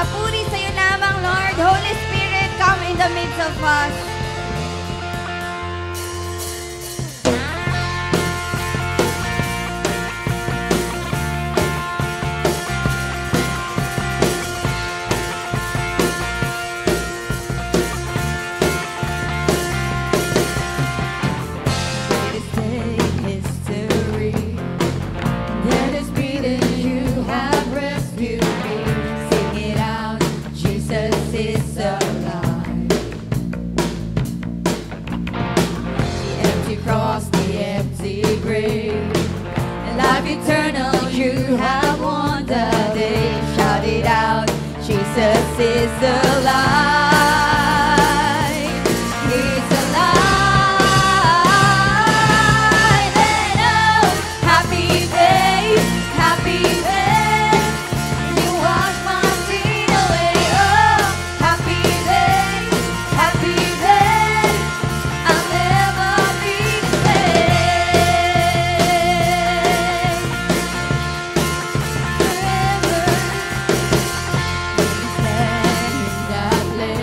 Papuri sa iyo lamang, Lord. Holy Spirit, come in the midst of us. Eternal, you have won the day. Shout it out, Jesus is alive. He's alive. And oh, happy day, happy day. You wash my sin away. Oh, happy day, happy day. I'll never be the same. Place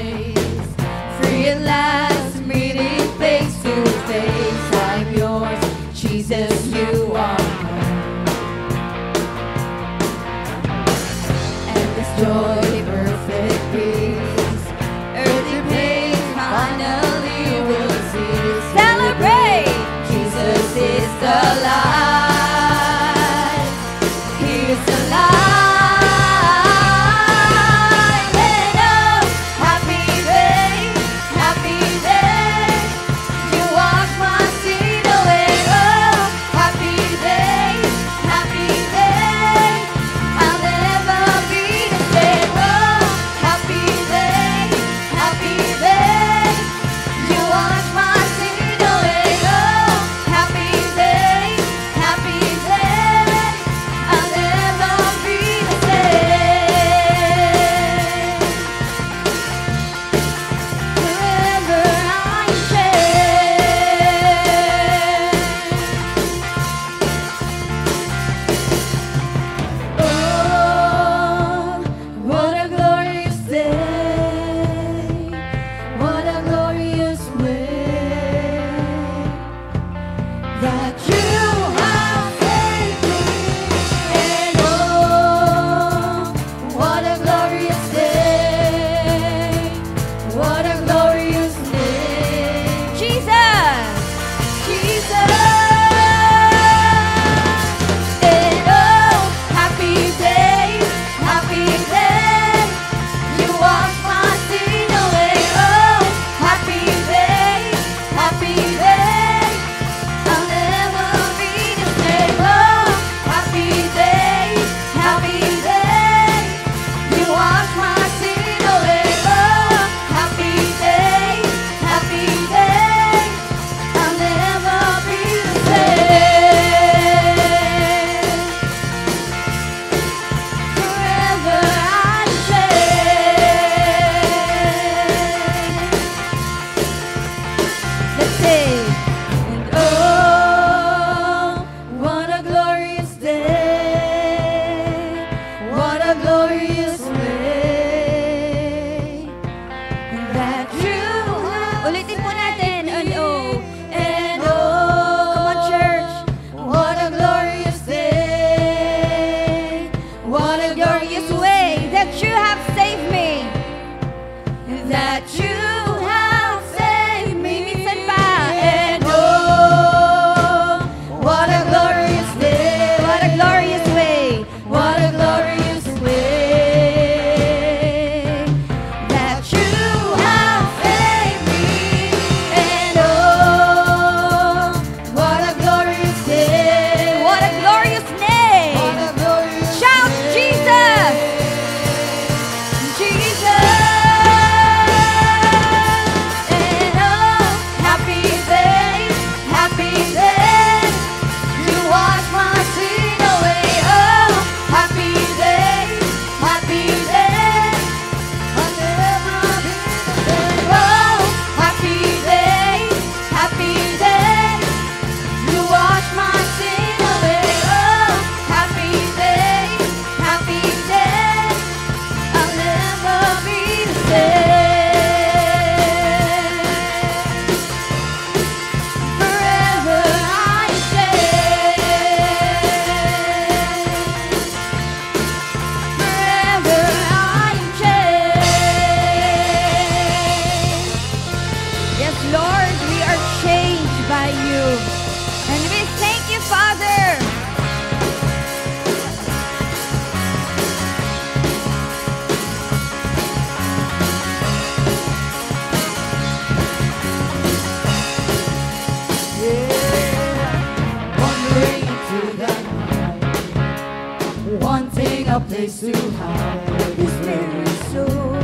place to hide this very soul,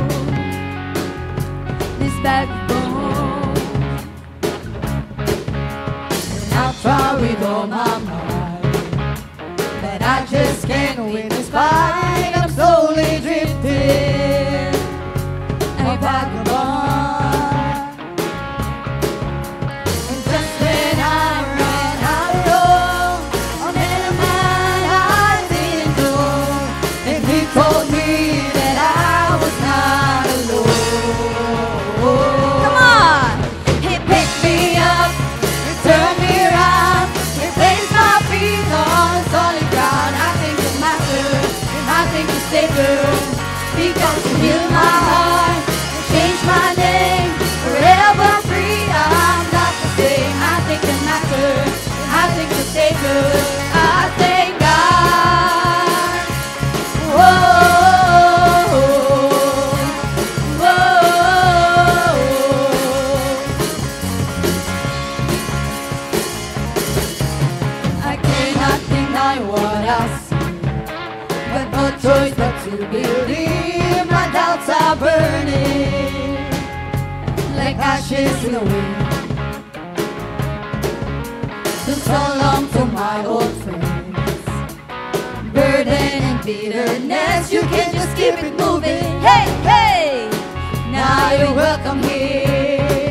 this backbone. And I'll try with all my might, but I just can't win this fight. I'm slowly drifting, a vagabond. And just when I ran out of road, I met a man I didn't know, and he told me that I was not alone. Come on! He picked me up and turned me around, he placed my feet on solid ground. I think the master, and I think the savior, because he healed my heart and changed my name. Forever free, I'm not the same. I think the master, and I think the savior, I thank God. Whoa, whoa. I cannot deny what I see, but no choice but to believe. My doubts are burning like ashes in the wind. Took so long to my old friends, burden and bitterness, you can just keep it moving. Hey, hey, now you're welcome here.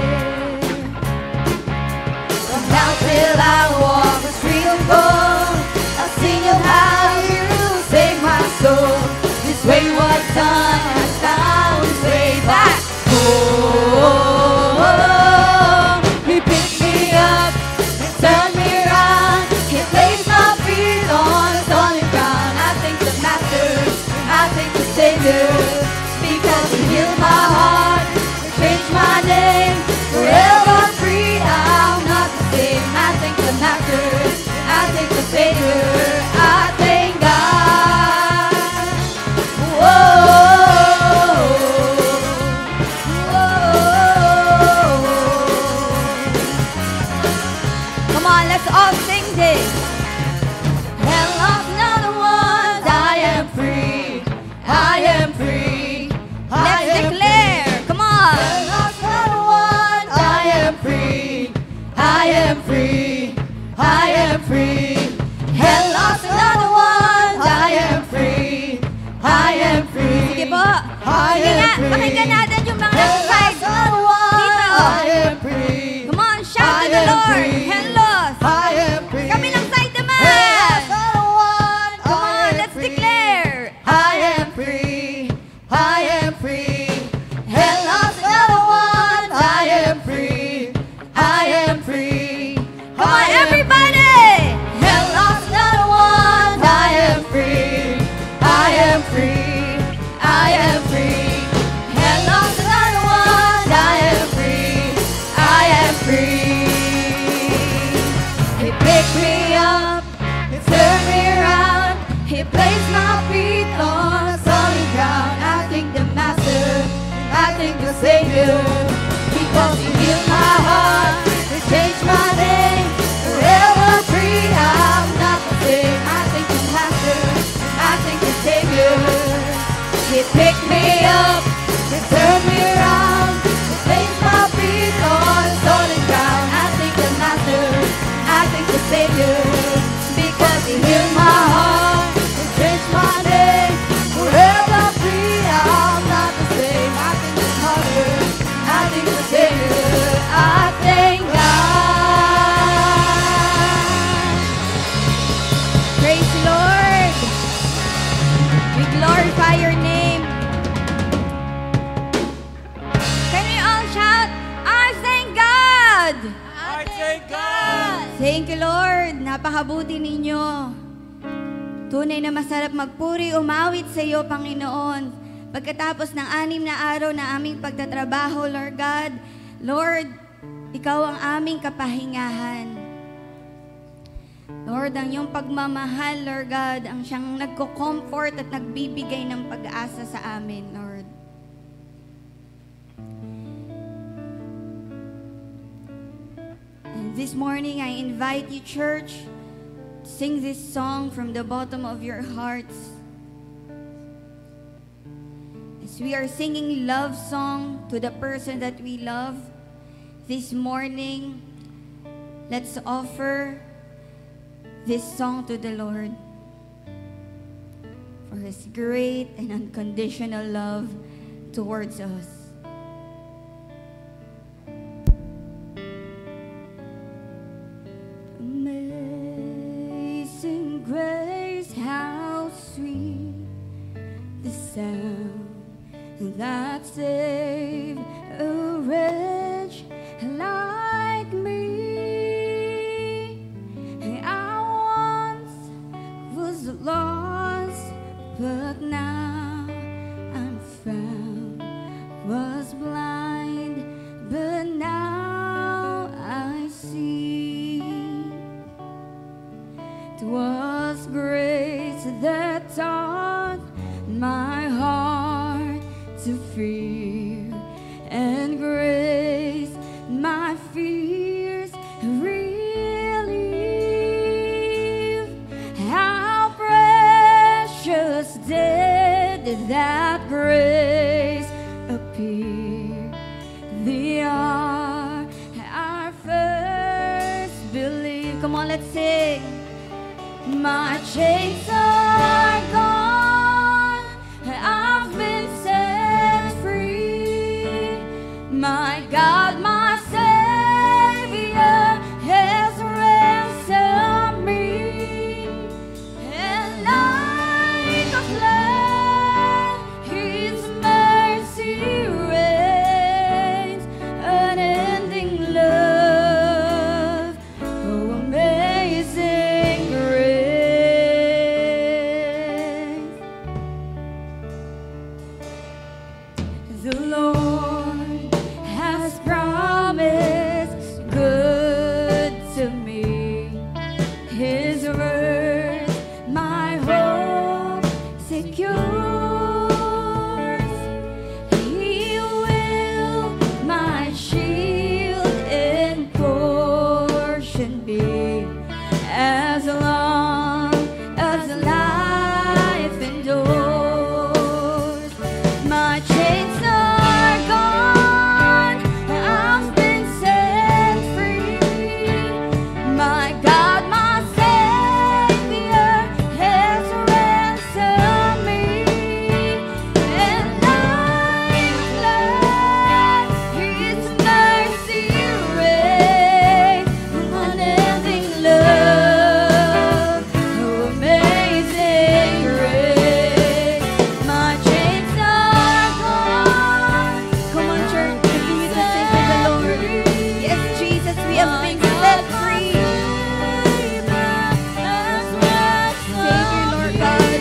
From now till I walk the street of gold, I'll sing of how you saved my soul. This wayward son has found his way back home. He picked me up and turned me around, he placed my feet on solid ground. I thank the master, I thank the savior, because he healed my heart and changed my name. Forever free, I'm not the same. I thank the master, I thank the savior, I thank God. Whoa, whoa. Come on, let's all sing this. And lost another one. I am free, I am free, I Let's am declare. Come on. And lost another one. I am free, I am free, I am free. And lost another one. I am free, I am free. Sige po. I Sige nga, am free. pakinggan natin yung mga And side. lost another one. Dito. I am free. Come on, shout I to the am Lord. free. Hellos. I am free. Kabilang side And naman. lost another one. Come I on, am let's free. declare. I am free, I am free. And lost another one. I am free, I am free. Come on, I am everybody. And lost another one. I am free, I am free, I am free. And lost another one. I am free, I am free. He picked me up, he turned me around, he placed my feet on solid ground. I thank the master, I thank the savior, because he healed my heart, he changed my name. Forever free, I'm not the same. I thank the master, I thank the savior. He picked me up, he turned me around, he placed my feet on solid ground. I thank the master, I thank the savior, because he healed my heart, he changed my name. Forever free, I'm not the same. I thank the master, I thank the savior, I thank God. Praise the Lord. We glorify your name. Can we all shout, I thank God. I thank God. Thank you, Lord. Napakabuti ninyo. Tunay na masarap magpuri, umawit sa iyo, Panginoon. Pagkatapos ng 6 na araw na aming pagtatrabaho, Lord God, Lord, Ikaw ang aming kapahingahan. Lord, ang iyong pagmamahal, Lord God, ang siyang nagko-comfort at nagbibigay ng pag-asa sa amin, Lord. And this morning, I invite you, church, to sing this song from the bottom of your hearts. As we are singing love song to the person that we love this morning, let's offer this song to the Lord for His great and unconditional love towards us. Amazing grace, how sweet the sound that saved a wretch like me. I once was lost, but now I'm found. Was blind, but now I see. 'Twas grace that taught my heart to fear, and grace my fears relieve. How precious did that grace appear, the hour I first believed. Come on, let's sing. My chains are gone, I've been set free. My God, my Savior has ransomed me. And like a flood, His mercy reigns, unending love, oh amazing grace. The Lord has promised good to me. His word my hope secures. He will my shield and portion be, as long as life endures. My chains are gone, I've been set free. My God, my Savior has ransomed me. And like flood, His mercy reigns, unending love, oh amazing grace. My chains are gone. Come on, church, continue to sing to the Lord. Yes, Jesus, we have been set free. Thank you, Lord God.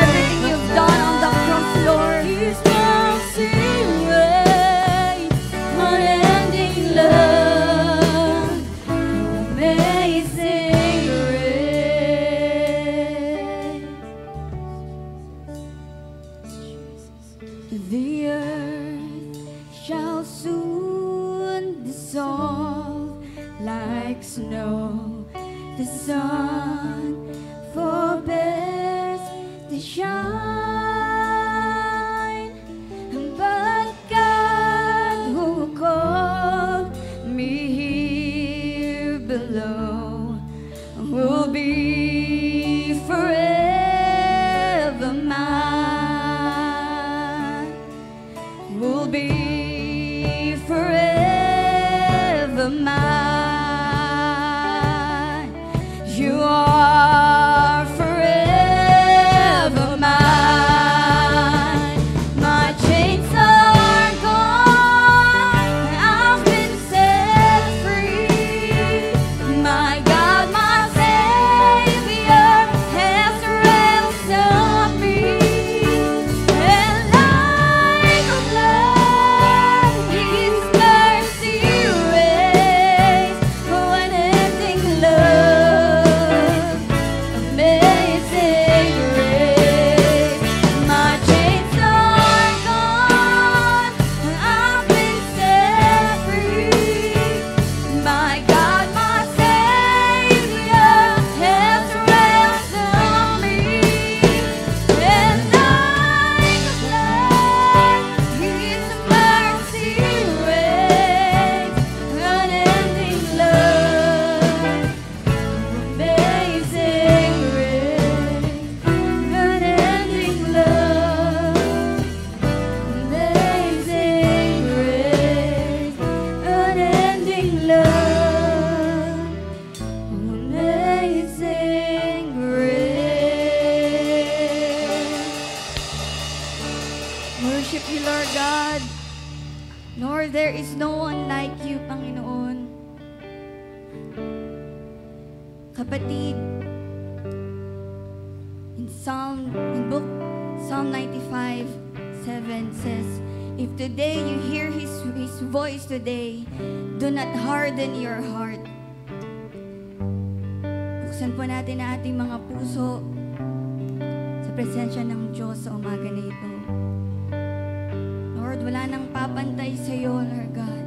Everything you've done on the cross, Lord. His mercy reigns, unending love, amazing grace. The earth shall soon dissolve like snow. The sun forbears to shine, but God who called me here below will be forever mine, will be forever mine. You are forever mine. My chains are gone, I've been set free. My God, my Savior has ransomed me. And like a flood, His mercy reigns, Worship you, Lord God. Lord, there is no one like you, Panginoon. Kapatid, in Psalm 95:7 says, if today you hear His voice today, do not harden your heart. Buksan po natin ang ating mga puso sa presensya ng Diyos sa umaga na ito. Lord, wala nang papantay sa iyo, Lord God.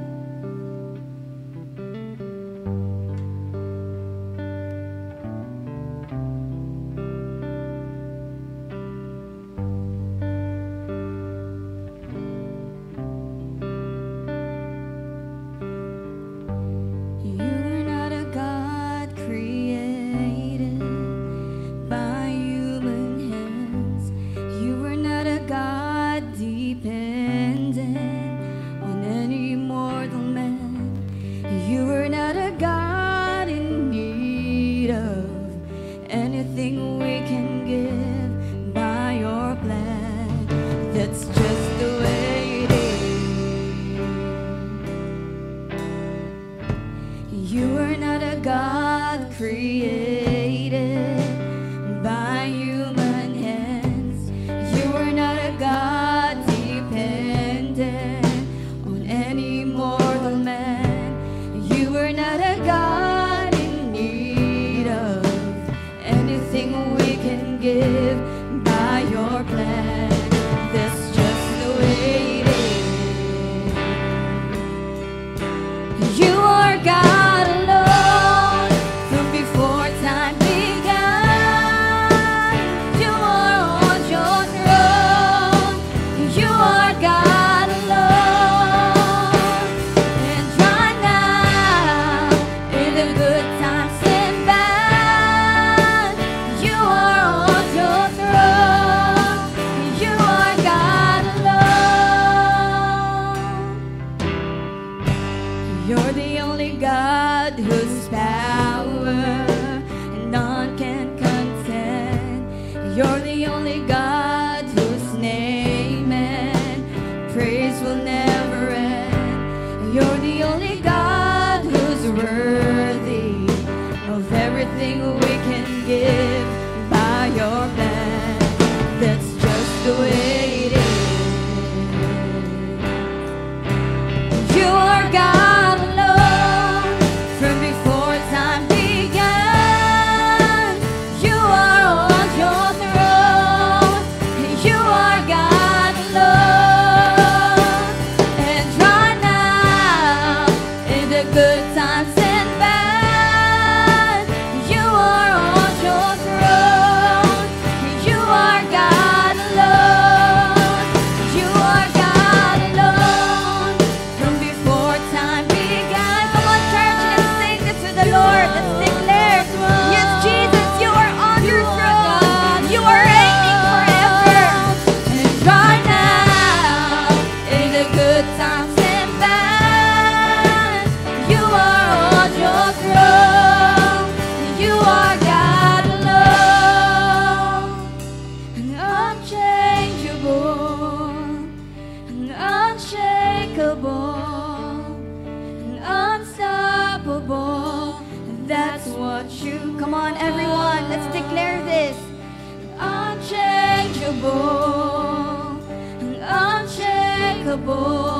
Unshakable,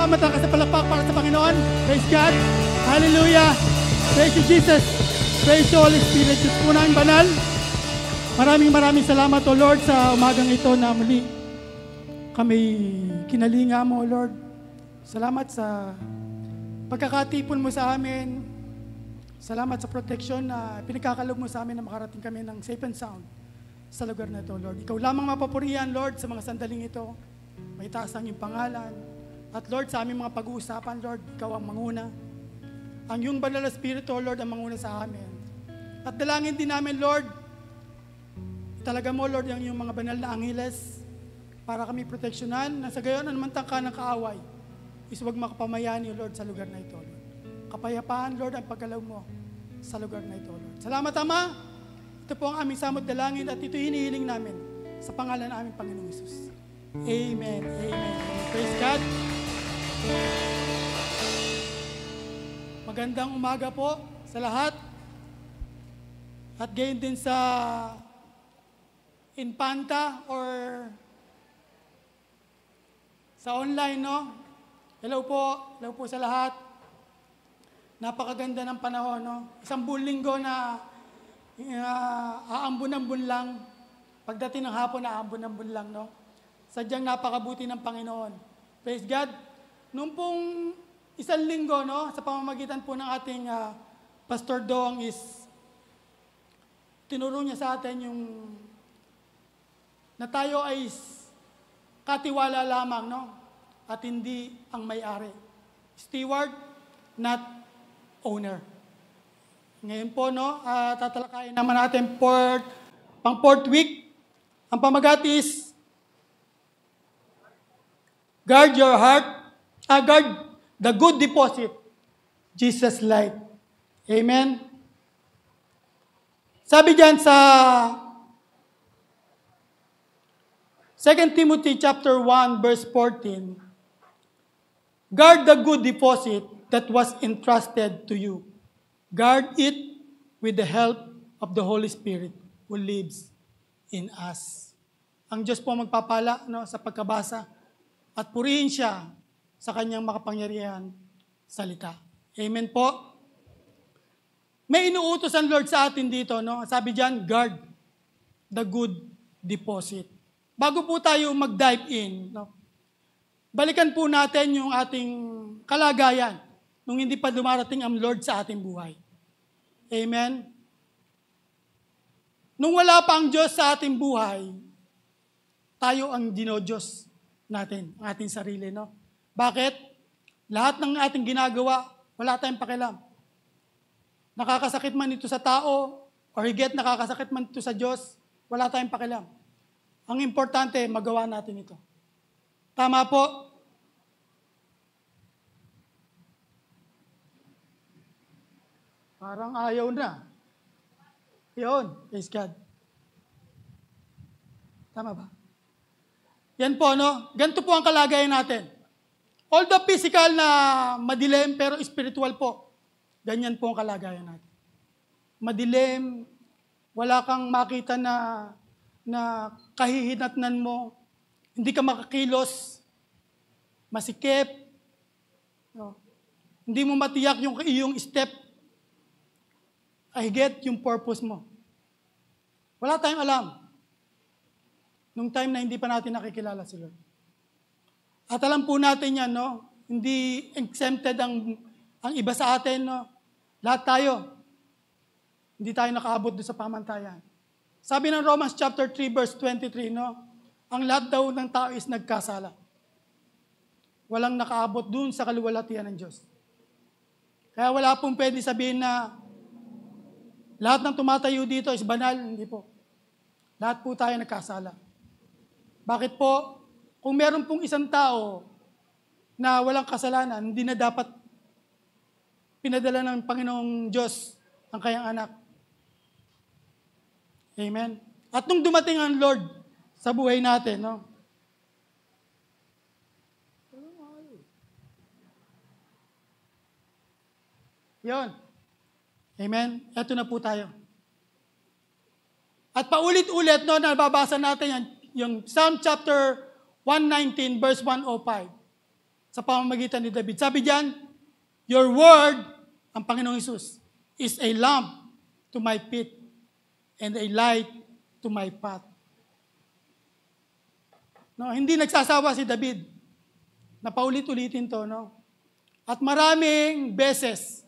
Matakas na palakpak para sa Panginoon. Praise God. Hallelujah. Praise you, Jesus. Praise you, Holy Spirit. Diyos po namin banal. Maraming salamat, O Lord, sa umagang ito na muli kami kinalinga mo, O Lord. Salamat sa pagkakatipon mo sa amin. Salamat sa protection na pinagkakalog mo sa amin na makarating kami ng safe and sound sa lugar na ito, Lord. Ikaw lamang mapapurihan, Lord, sa mga sandaling ito. May taas ang iyong pangalan. At Lord, sa aming mga pag-uusapan, Lord, ikaw ang manguna. Ang iyong banal na Espiritu, Lord, ang manguna sa amin. At dalangin din namin, Lord, talaga mo, Lord, ang iyong mga banal na angeles para kami proteksyonan na sa gayon naman tangka ng kaaway is huwag makapamayani, Lord, sa lugar na ito, Lord. Kapayapaan, Lord, ang pagkalaw mo sa lugar na ito, Lord. Salamat, Ama. Ito po ang aming samot dalangin at ito hinihiling namin sa pangalan ng aming Panginoong Hesus. Amen. Amen. Praise God. Magandang umaga po sa lahat. At gayon din sa Infanta or sa online, no? Hello po sa lahat. Napakaganda ng panahon, no? Isang buong linggo na aambun-ambun lang. Pagdating ng hapon, aambun-ambun lang, no? Sadyang napakabuti ng Panginoon. Praise God. Noong pong isang linggo, no, sa pamamagitan po ng ating Pastor Dong is tinuro niya sa atin yung na tayo ay katiwala lamang, no? At hindi ang may-ari. Steward, not owner. Ngayon po, no, tatalakayin naman natin pang fourth week. Ang pamagat is guard your heart, guard the good deposit, Jesus light. Amen? Sabi diyan sa 2 Timothy chapter 1 verse 14, guard the good deposit that was entrusted to you. Guard it with the help of the Holy Spirit who lives in us. Ang Diyos po magpapala, no, sa pagkabasa at purihin siya sa kanyang makapangyarihan salita. Amen po. May inuutos ang Lord sa atin dito, no? Sabi diyan, guard the good deposit. Bago po tayo mag-dive in, no? Balikan po natin yung ating kalagayan nung hindi pa dumarating ang Lord sa ating buhay. Amen? Nung wala pa ang Diyos sa ating buhay, tayo ang dinodiyos natin, ang ating sarili, no? Bakit? Lahat ng ating ginagawa, wala tayong pakialam. Nakakasakit man ito sa tao, or higit nakakasakit man ito sa Diyos, wala tayong pakialam. Ang importante, magawa natin ito. Tama po? Parang ayaw na. Yun, praise God. Tama ba? Yan po, no? Ganito po ang kalagayan natin. Although physical na madilim, pero spiritual po. Ganyan po ang kalagayan natin. Madilim, wala kang makita na kahihinatnan mo, hindi ka makakilos, masikip, no? Hindi mo matiyak yung iyong step, I get yung purpose mo. Wala tayong alam. Nung time na hindi pa natin nakikilala si Lord. At alam po natin yan, no? Hindi exempted ang iba sa atin, no? Lahat tayo. Hindi tayo nakaabot doon sa pamantayan. Sabi ng Romans chapter 3 verse 23, no? Ang lahat daw ng tao is nagkasala. Walang nakaabot doon sa kaluwalhatian ng Diyos. Kaya wala pong pwede sabihin na lahat ng tumatayo dito is banal. Hindi po. Lahat po tayo nagkasala. Bakit po? Kung meron pong isang tao na walang kasalanan, hindi na dapat pinadala ng Panginoong Diyos ang kanyang anak. Amen? At nung dumating ang Lord sa buhay natin, no? Yun. Amen? Eto na po tayo. At paulit-ulit, no, nababasa natin yan, yung Psalm chapter 119, verse 105. sa pamamagitan ni David. Sabi diyan, your word, ang Panginoong Hesus, is a lamp to my feet and a light to my path. No, hindi nagsasawa si David. Napaulit-ulitin to, no? At maraming beses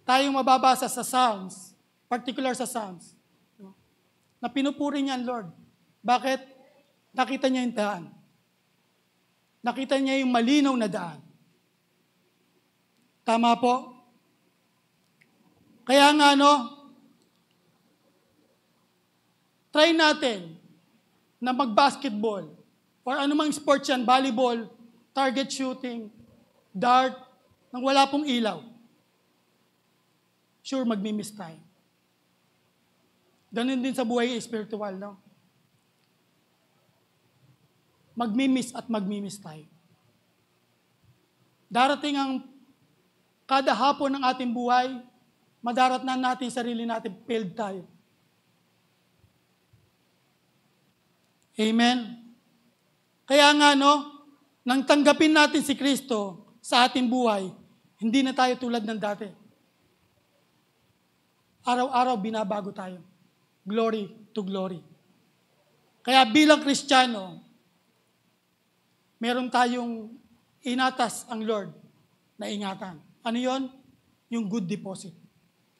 tayong mababasa sa Psalms, particular sa Psalms, no? Na pinupuri niya ang Lord. Bakit? Nakita niya yung daan. Nakita niya yung malinaw na daan. Tama po? Kaya nga, no, try natin na mag-basketball or anumang sports yan, volleyball, target shooting, dart, nang wala pong ilaw. Sure, magmi-miss tayo. Ganun din sa buhay spiritual, no? Magmi-miss at magmi-miss tayo. Darating ang kada hapon ng ating buhay, madarat na natin sarili natin, failed tayo. Amen? Kaya nga, no, nang tanggapin natin si Kristo sa ating buhay, hindi na tayo tulad ng dati. Araw-araw binabago tayo. Glory to glory. Kaya bilang Kristiyano, meron tayong inatas ang Lord na ingatan. Ano yon? Yung good deposit,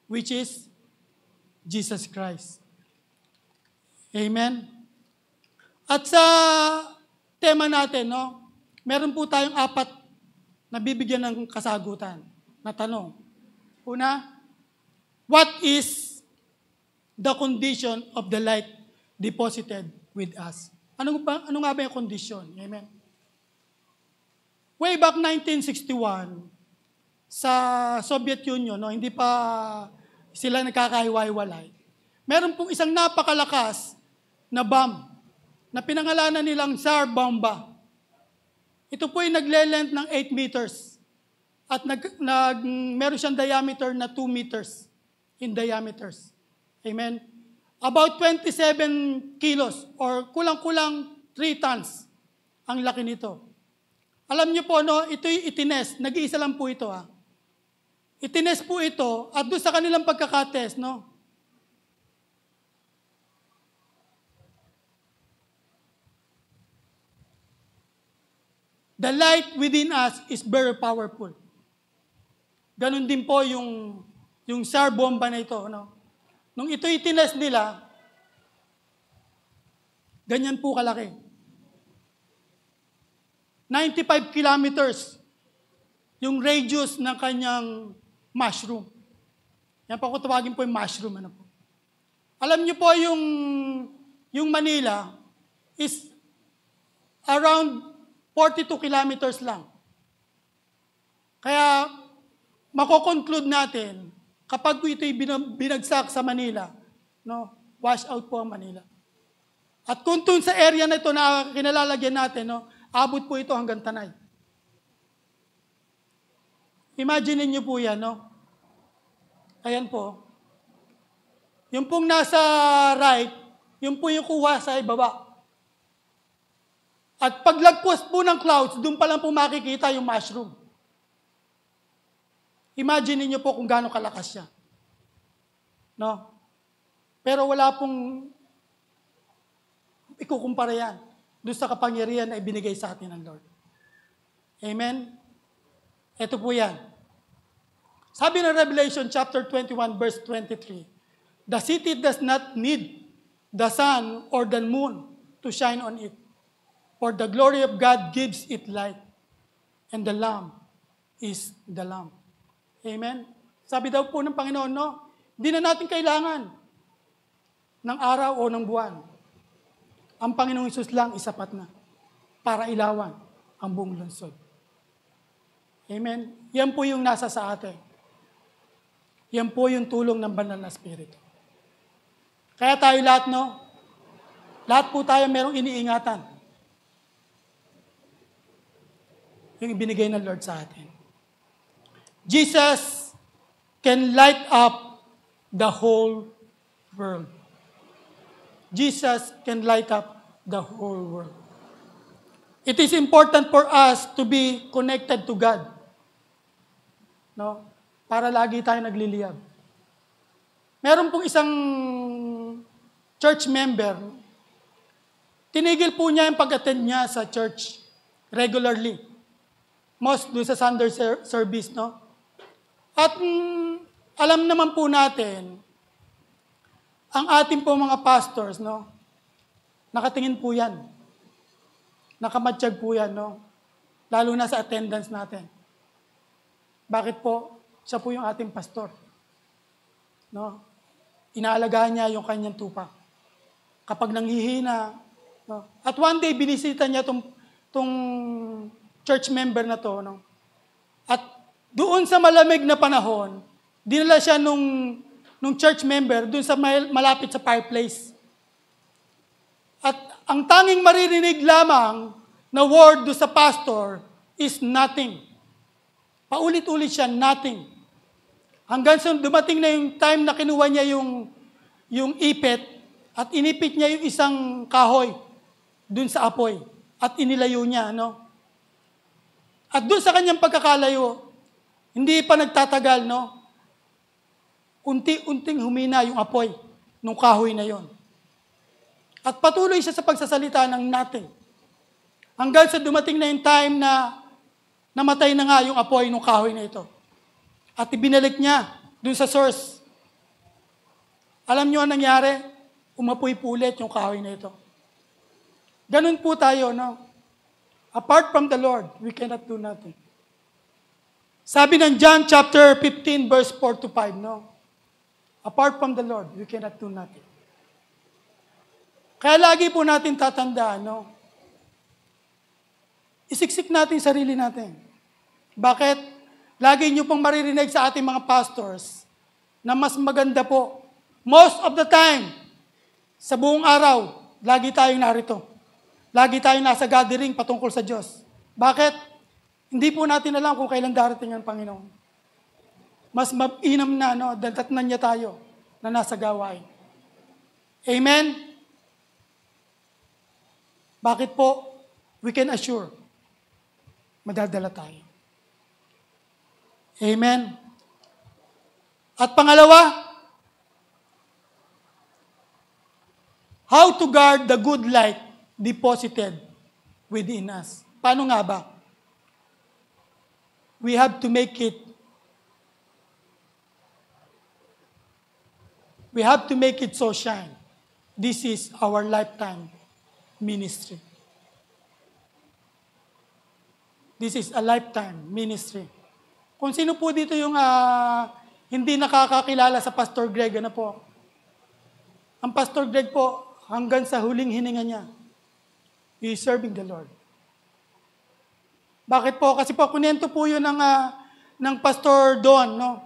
which is Jesus Christ. Amen? At sa tema natin, no, meron po tayong 4 na bibigyan ng kasagutan na tanong. Una, what is the condition of the light deposited with us? Ano nga ba yung condition? Amen? Way back 1961, sa Soviet Union, no, hindi pa sila nagkakahiwa-hiwalay, meron pong isang napakalakas na bomb na pinangalanan nilang Tsar Bomba. Ito po ay nagle-length ng 8 meters at meron siyang diameter na 2 meters in diameters. Amen? About 27 kilos or kulang-kulang 3 tons ang laki nito. Alam niyo po, no, ito'y itines. Nag-iisa lang po ito. Itines po ito at doon sa kanilang pagkakatest, no, the light within us is very powerful. Ganon din po yung Tsar Bomba na ito. No? Nung ito itines nila, ganyan po kalaki. 95 kilometers yung radius ng kanyang mushroom. Yan po kung tawagin po yung mushroom. Ano po. Alam niyo po yung Manila is around 42 kilometers lang. Kaya, mako-conclude natin, kapag ito'y binagsak sa Manila, no, wash out po ang Manila. At kung dun sa area na ito na kinalalagyan natin, no, abot po ito hanggang Tanay. Imagine niyo po yan, no? Ayan po. Yung pong nasa right, yung po yung kuha sa ibaba. At paglagpos po ng clouds, doon pa lang po makikita yung mushroom. Imagine niyo po kung gaano kalakas siya. No? Pero wala pong ikukumpara yan doon sa kapangyarihan na ibinigay sa atin ng Lord. Amen? Ito po yan. Sabi ng Revelation chapter 21 verse 23, the city does not need the sun or the moon to shine on it. For the glory of God gives it light, and the Lamb is the Lamb. Amen? Sabi daw po ng Panginoon, no, hindi na natin kailangan ng araw o ng buwan. Ang Panginoong Hesus lang isapat na para ilawan ang buong lungsod. Amen? Yan po yung nasa sa atin. Yan po yung tulong ng Banal na Espiritu. Kaya tayo lahat, no, lahat po tayo merong iniingatan. Yung ibinigay ng Lord sa atin. Jesus can light up the whole world. Jesus can light up the whole world. It is important for us to be connected to God. No? Para lagi tayo nagliliyab. Meron pong isang church member, tinigil po niya yung pag-attend niya sa church regularly. Most do sa Sunday service, no? At alam naman po natin, ang ating po mga pastors, no? Nakatingin po yan. Nakamatsyag po yan, no? Lalo na sa attendance natin. Bakit po? Siya po yung ating pastor. No? Inaalagaan niya yung kanyang tupa. Kapag nanghihina, no? At one day, binisita niya tong church member na to, no? At doon sa malamig na panahon, dinala siya nung church member doon sa malapit sa fireplace. At ang tanging maririnig lamang na word doon sa pastor is nothing. Paulit-ulit siya, nothing. Hanggang sa dumating na yung time na kinuha niya yung ipit at inipit niya yung isang kahoy doon sa apoy at inilayo niya, no? At doon sa kanyang pagkakalayo, hindi pa nagtatagal, no? Unti-unting humina yung apoy ng kahoy na yon. At patuloy siya sa pagsasalita ng nothing. Hanggang sa dumating na yung time na namatay na nga yung apoy ng kahoy na ito. At ibinalik niya dun sa source. Alam niyo ang nangyari? Umapoy po ulit yung kahoy na ito. Ganun po tayo, no? Apart from the Lord, we cannot do nothing. Sabi ng John chapter 15, verse 4 to 5, no? Apart from the Lord, we cannot do nothing. Kaya lagi po natin tatandaan, no? Isiksik natin sarili natin. Bakit? Lagi nyo pong maririnig sa ating mga pastors na mas maganda po. Most of the time, sa buong araw, lagi tayong narito. Lagi tayong nasa gathering patungkol sa Diyos. Bakit? Hindi po natin alam kung kailan darating ang Panginoon. Mas mainam na, no? Dadatnan niya tayo na nasa gawain. Amen? Bakit po? We can assure, madadala tayo. Amen? At pangalawa, how to guard the good light deposited within us. Paano nga ba? We have to make it so shine. This is our lifetime ministry. This is a lifetime ministry. Kung sino po dito yung hindi nakakakilala sa Pastor Greg, ano po? Ang Pastor Greg po, hanggang sa huling hininga niya, he is serving the Lord. Bakit po? Kasi po, kunento po yun ng Pastor Don, no?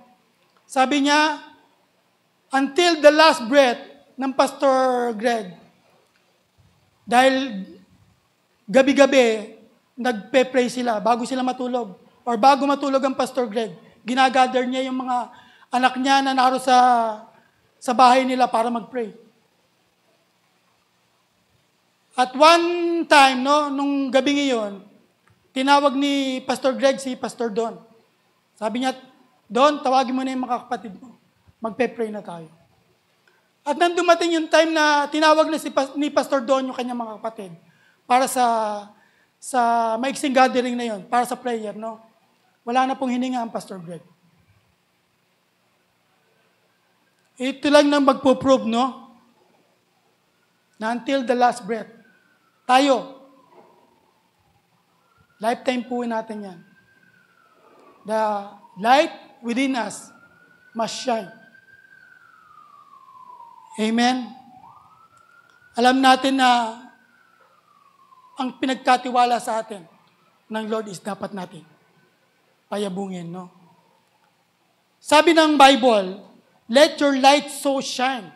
Sabi niya, until the last breath ng Pastor Greg, dahil gabi-gabi, nagpe-pray sila bago sila matulog. Or bago matulog ang Pastor Greg, ginagather niya yung mga anak niya na naroon sa bahay nila para mag-pray. At one time, no, nung gabi ngayon, tinawag ni Pastor Greg si Pastor Don. Sabi niya, Don, tawagin mo na yung mga kapatid mo. Magpe-pray na tayo. At nang dumating yung time na tinawag na ni Pastor Don yung kanyang mga kapatid para sa maiksing gathering na yon, para sa prayer, no? Wala na pong hininga ang Pastor Greg. Ito lang nang magpo-prove, no? Na until the last breath, tayo, lifetime po natin yan. The light within us must shine. Amen? Alam natin na ang pinagkatiwala sa atin ng Lord is dapat natin payabungin, no? Sabi ng Bible, let your light so shine.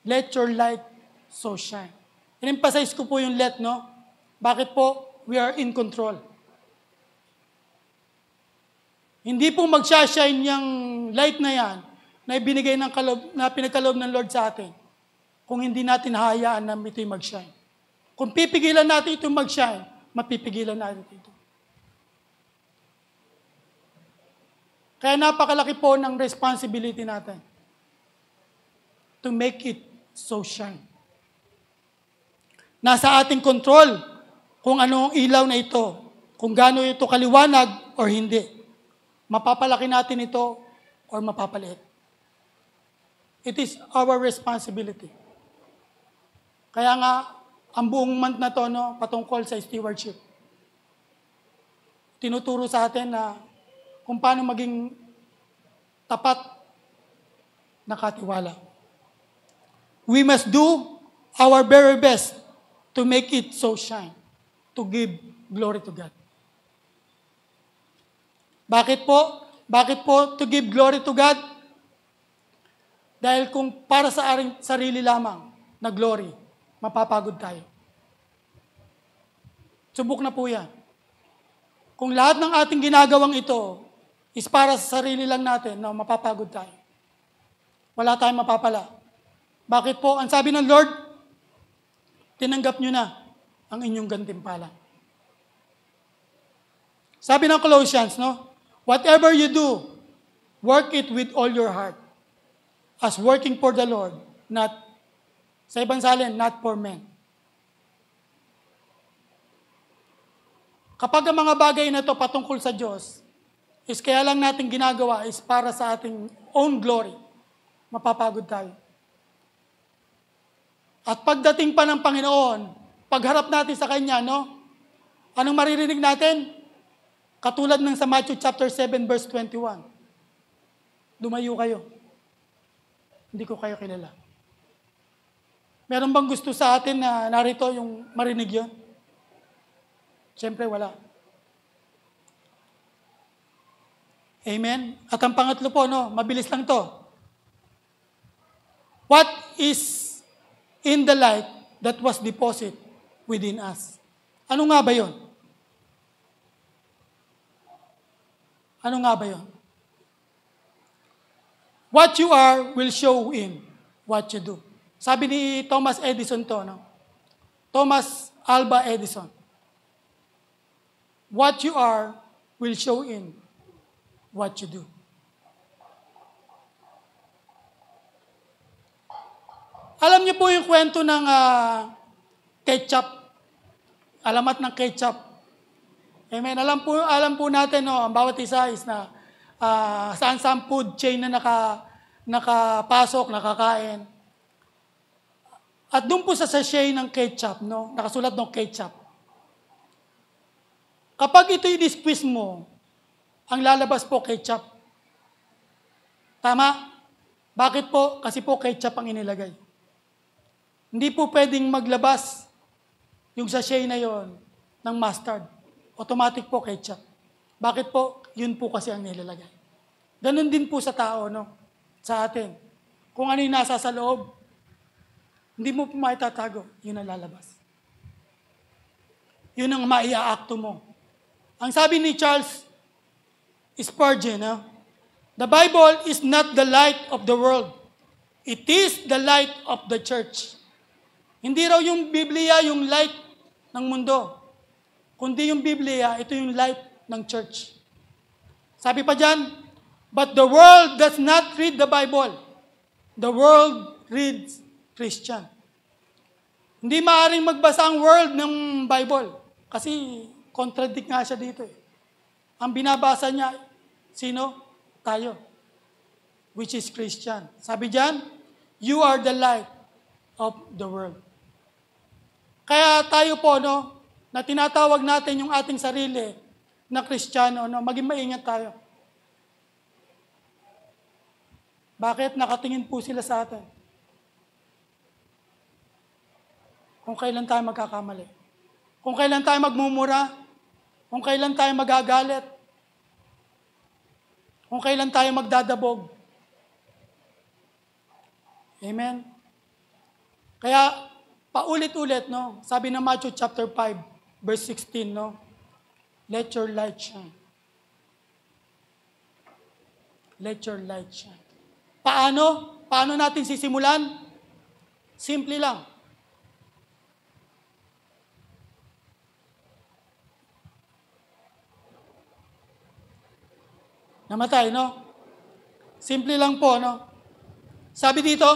Let your light so shine. In-emphasize ko po yung let, no? Bakit po? We are in control. Hindi po mag-shine yung light na yan na ibinigay na pinagkaloob ng Lord sa atin kung hindi natin hayaan na ito'y mag-shine. Kung pipigilan natin ito mag-shine, mapipigilan natin ito. Kaya napakalaki po ng responsibility natin to make it so shine. Nasa ating control kung ano ang ilaw na ito, kung gaano ito kaliwanag or hindi. Mapapalaki natin ito or mapapaliit. It is our responsibility. Kaya nga, ang buong month na to, patungkol sa stewardship. Tinuturo sa atin na kung paano maging tapat na katiwala. We must do our very best to make it so shine, to give glory to God. Bakit po? Bakit po to give glory to God? Dahil kung para sa ating sarili lamang na glory, mapapagod tayo. Subok na po yan. Kung lahat ng ating ginagawang ito is para sa sarili lang natin, mapapagod tayo. Wala tayong mapapala. Bakit po? Ang sabi ng Lord, tinanggap nyo na ang inyong gantimpala. Sabi ng Colossians, whatever you do, work it with all your heart, as working for the Lord, not, sa ibang salin, not for men. Kapag ang mga bagay na ito patungkol sa Diyos, is kaya lang natin ginagawa is para sa ating own glory, mapapagod tayo. At pagdating pa ng Panginoon, pagharap natin sa Kanya, anong maririnig natin? Katulad ng sa Matthew chapter 7 verse 21. Lumayo kayo. Hindi ko kayo kilala. Meron bang gusto sa atin na narito yung marinig yun? Siyempre wala. Amen? At ang pangatlo po, mabilis lang to. What is in the light that was deposited within us? Ano nga ba yun? Ano nga ba yun? What you are will show in what you do. Sabi ni Thomas Edison to, Thomas Alva Edison. What you are will show in what you do. Alam niyo po yung kwento ng ketchup. Alamat ng ketchup. Amen. Alam po natin, ang bawat isa is na saan food chain na nakapasok, nakakain. At doon po sa sachet ng ketchup, nakasulat ng ketchup. Kapag ito i-squeeze mo, ang lalabas po ketchup. Tama? Bakit po? Kasi po ketchup ang inilagay. Hindi po pwedeng maglabas yung sachet na yon ng mustard. Automatic po ketchup. Bakit po? Yun po kasi ang nilalagay. Ganun din po sa tao, sa atin. Kung ano yung nasa sa loob, hindi mo po maitatago, yun ang lalabas. Yun ang maiaakto mo. Ang sabi ni Charles Spurgeon, the Bible is not the light of the world. It is the light of the church. Hindi raw yung Biblia yung light ng mundo. Kundi yung Biblia, ito yung light ng church. Sabi pa dyan, but the world does not read the Bible. The world reads Christian. Hindi maaaring magbasa ang world ng Bible. Kasi contradict nga siya dito. Ang binabasa niya, sino? Tayo. Which is Christian. Sabi dyan, you are the light of the world. Kaya tayo po, na tinatawag natin yung ating sarili na Kristiyano, maging maingat tayo. Bakit? Nakatingin po sila sa atin. Kung kailan tayo magkakamali. Kung kailan tayo magmumura. Kung kailan tayo magagalit. Kung kailan tayo magdadabog. Amen? Kaya, paulit-ulit, sabi ng Matthew chapter 5, verse 16, let your light shine. Let your light shine. Paano? Paano natin sisimulan? Simple lang. Namatay, no? Simple lang po, no? Sabi dito,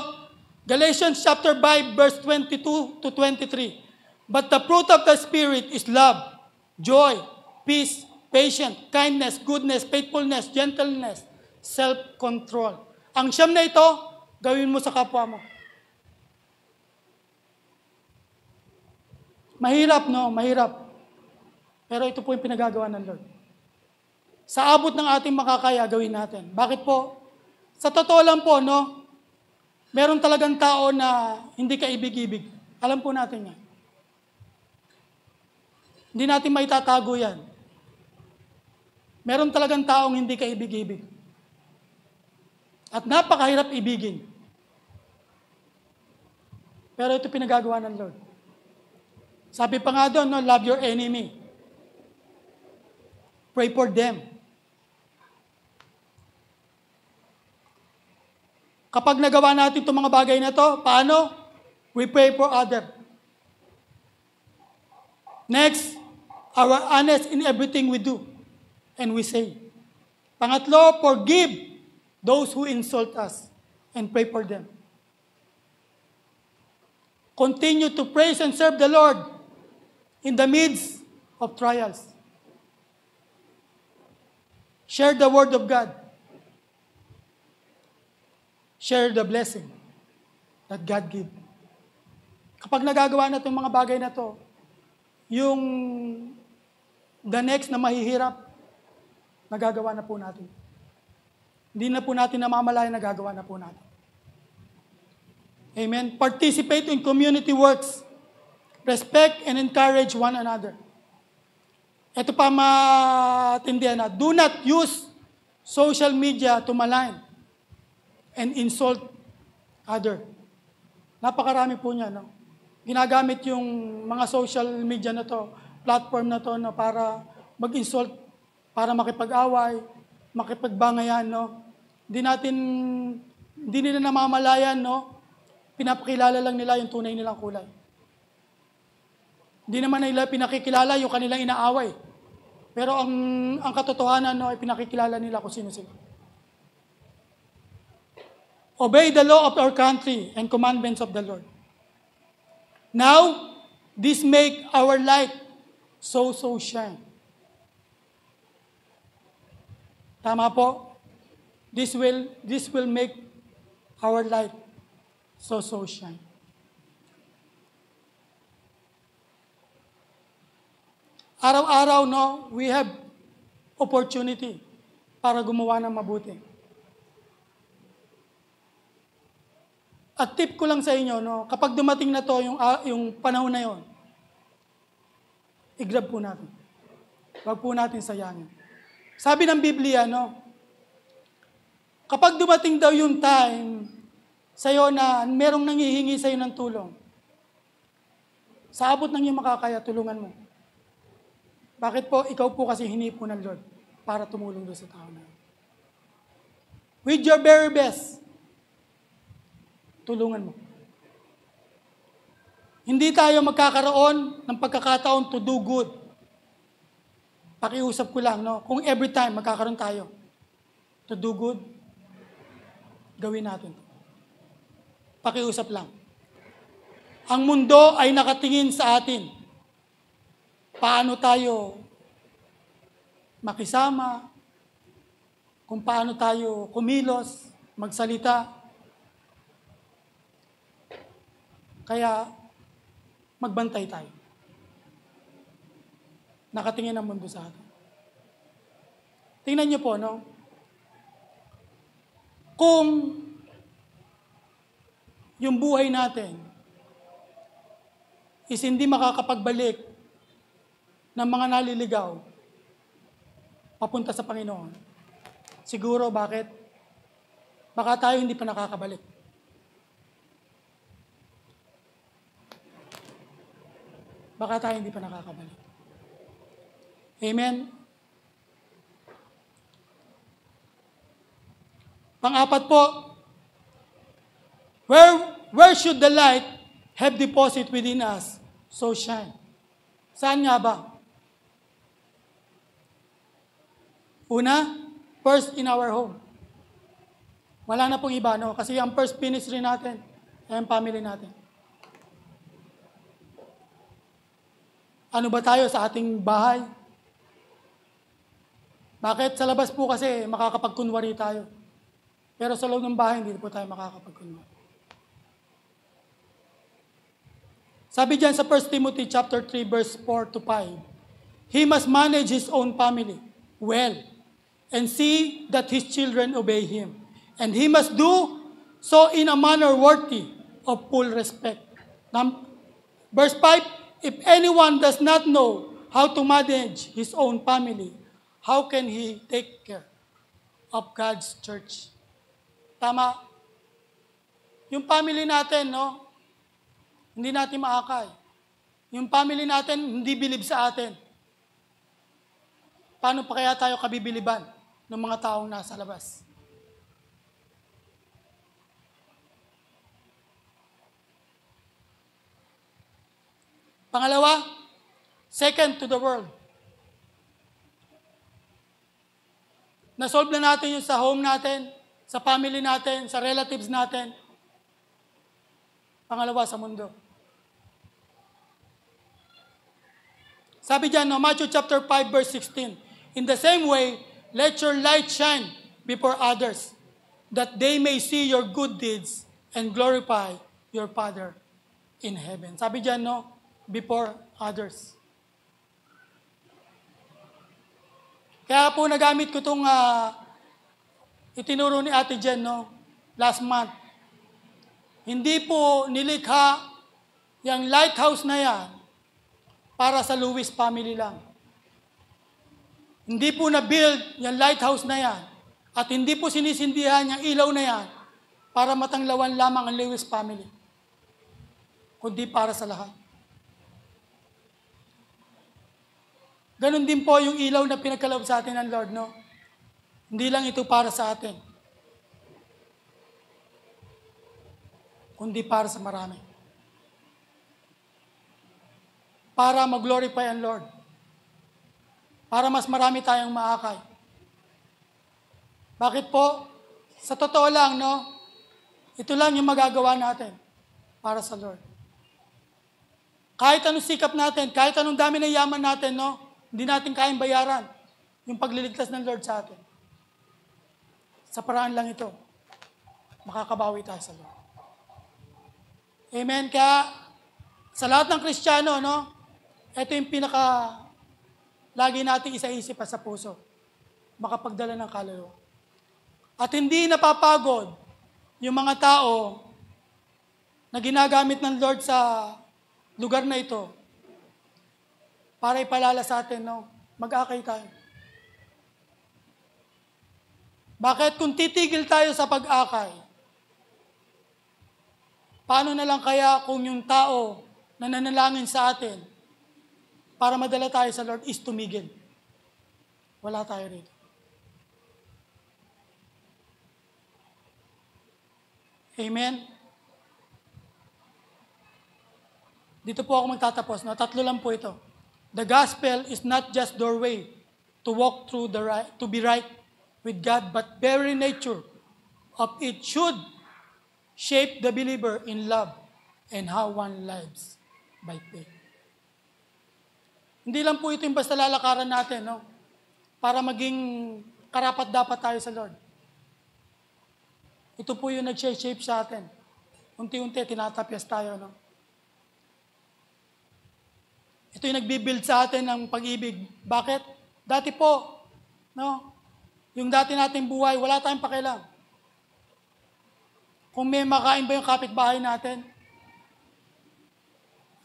Galatians chapter 5, verse 22 to 23. But the fruit of the Spirit is love, joy, peace, patience, kindness, goodness, faithfulness, gentleness, self-control. Ang siyam na ito, gawin mo sa kapwa mo. Mahirap, no? Mahirap. Pero ito po yung pinagagawa ng Lord. Sa abot ng ating makakaya, gawin natin. Bakit po? Sa totoo lang po, no? Meron talagang tao na hindi kaibig-ibig. Alam po natin yan. Hindi natin maitatago yan. Meron talagang taong hindi kaibig-ibig. At napakahirap ibigin. Pero ito pinagagawa ng Lord. Sabi pa nga doon, no, love your enemy. Pray for them. Kapag nagawa natin itong mga bagay na to, paano? We pray for others. Next, our honest in everything we do and we say. Pangatlo, forgive those who insult us and pray for them. Continue to praise and serve the Lord in the midst of trials. Share the word of God. Share the blessing that God gives. Kapag nagagawa na itong mga bagay na to, yung the next na mahihirap, nagagawa na po natin. Hindi na po natin namamalayan, nagagawa na po natin. Amen. Participate in community works. Respect and encourage one another. Ito pa matindihan na, do not use social media to malign and insult other. Napakarami po niya, no? Ginagamit yung mga social media na to, platform na to, no, para mag-insult, para makipag-away, makipagbangayan, no? Hindi nila namamalayan, no? Pinapakilala lang nila yung tunay nilang kulay. Hindi naman nila pinakikilala yung kanilang inaaway. Pero ang katotohanan, no, ay pinakikilala nila kung sino sila. Obey the law of our country and commandments of the Lord. Now, this make our light so shine. Tama po? This will make our light so shine. Araw-araw, no, we have opportunity para gumawa ng mabuti. At tip ko lang sa inyo, no, kapag dumating na to yung panahon na yon, i-grab po natin. Huwag po natin sayangin. Sabi ng Biblia, no, kapag dumating daw yung time sa'yo na merong nangihingi sa'yo ng tulong, sa abot ng iyong makakaya, tulungan mo. Bakit po? Ikaw po kasi hinipo ng Lord para tumulong doon sa tao na yun. With your very best, tulungan mo. Hindi tayo magkakaroon ng pagkakataon to do good. Pakiusap ko lang, no? Kung every time magkakaroon tayo to do good, gawin natin. Pakiusap lang. Ang mundo ay nakatingin sa atin. Paano tayo makisama, kung paano tayo kumilos, magsalita. Kaya, magbantay tayo. Nakatingin ang mundo sa atin. Tingnan niyo po, no? Kung yung buhay natin is hindi makakapagbalik ng mga naliligaw papunta sa Panginoon, siguro bakit? Baka tayo hindi pa nakakabalik. Baka tayo hindi pa nakakabalik. Amen? Pang-apat po, where should the light have deposit within us so shine? Saan nga ba? Una, first in our home. Wala na pong iba, no? Kasi ang first ministry natin ay ang family natin. Ano ba tayo sa ating bahay? Bakit? Sa labas po kasi makakapagkunwari tayo. Pero sa loob ng bahay, hindi po tayo makakapagkunwari. Sabi diyan sa 1 Timothy chapter 3 verse 4 to 5, he must manage his own family well and see that his children obey him. And he must do so in a manner worthy of full respect. Now, verse 5, if anyone does not know how to manage his own family, how can he take care of God's church? Tama. Yung family natin, no? Hindi natin maakay. Yung family natin, hindi bilib sa atin. Paano pa kaya tayo kabibiliban ng mga taong nasa labas? Pangalawa, second to the world. Nasolve na natin yung sa home natin, sa family natin, sa relatives natin. Pangalawa, sa mundo. Sabi diyan, no, Matthew chapter 5 verse 16, in the same way, let your light shine before others, that they may see your good deeds and glorify your Father in heaven. Sabi diyan, no, before others. Kaya po nagamit ko itong itinuro ni Ate Jen, no, last month. Hindi po nilikha yung lighthouse na yan para sa Lewis family lang. Hindi po na-build yung lighthouse na yan at hindi po sinisindihan yung ilaw na yan para matanglawan lamang ang Lewis family, kundi para sa lahat. Ganon din po yung ilaw na pinagkaloob sa atin ng Lord, no? Hindi lang ito para sa atin, kundi para sa marami. Para mag-glorify ang Lord. Para mas marami tayong maakay. Bakit po? Sa totoo lang, no? Ito lang yung magagawa natin para sa Lord. Kahit anong sikap natin, kahit anong dami ng yaman natin, no? Hindi natin kayang bayaran yung pagliligtas ng Lord sa atin. Sa paraan lang ito, makakabawi tayo sa Lord. Amen? Kaya, sa lahat ng Kristiyano, no? Ito yung lagi natin isa-isip sa puso. Makapagdala ng kaluluwa. At hindi napapagod yung mga tao na ginagamit ng Lord sa lugar na ito para ipalala sa atin, no? Mag-akay tayo. Bakit? Kung titigil tayo sa pag-akay, paano na lang kaya kung yung tao na nanalangin sa atin para madala tayo sa Lord is tumigil? Wala tayo rito. Amen? Dito po ako magtatapos. No? 3 lang po ito. The gospel is not just doorway to walk through to be right with God, but very nature of it should shape the believer in love and how one lives by faith. Hindi lang po ito yung basta lalakaran natin, no? Para maging karapat-dapat tayo sa Lord. Ito po yung nag-shape sa atin. Unti-unti, tinatapyas tayo, no? Ito yung nagbibuild sa atin ng pag-ibig. Bakit? Dati po, no? Yung dati nating buhay, wala tayong pakialam. Kung may makain ba yung kapitbahay natin?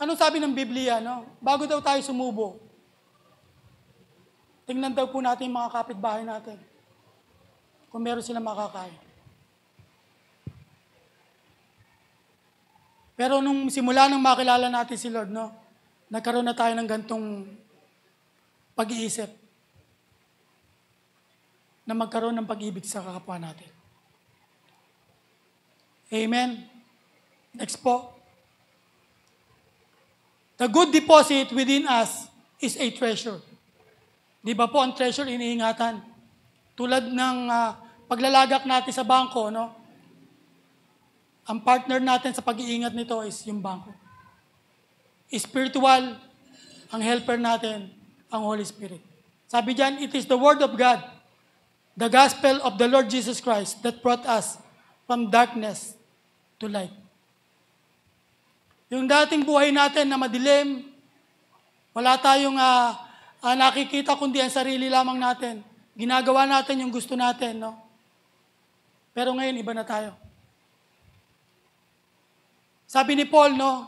Anong sabi ng Biblia, no? Bago daw tayo sumubo, tingnan daw po natin yung mga kapitbahay natin. Kung meron silang makakain. Pero nung simula nang makilala natin si Lord, no? Nagkaroon na tayo ng gantong pag-iisip na magkaroon ng pag-ibig sa kapwa natin. Amen? Next po. The good deposit within us is a treasure. Di ba po ang treasure iniingatan? Tulad ng paglalagak natin sa bangko, no? Ang partner natin sa pag-iingat nito is yung bangko. Spiritual, ang helper natin, ang Holy Spirit. Sabi diyan, it is the Word of God, the gospel of the Lord Jesus Christ that brought us from darkness to light. Yung dating buhay natin na madilim, wala tayong nakikita kundi ang sarili lamang natin. Ginagawa natin yung gusto natin, no? Pero ngayon, iba na tayo. Sabi ni Paul, no?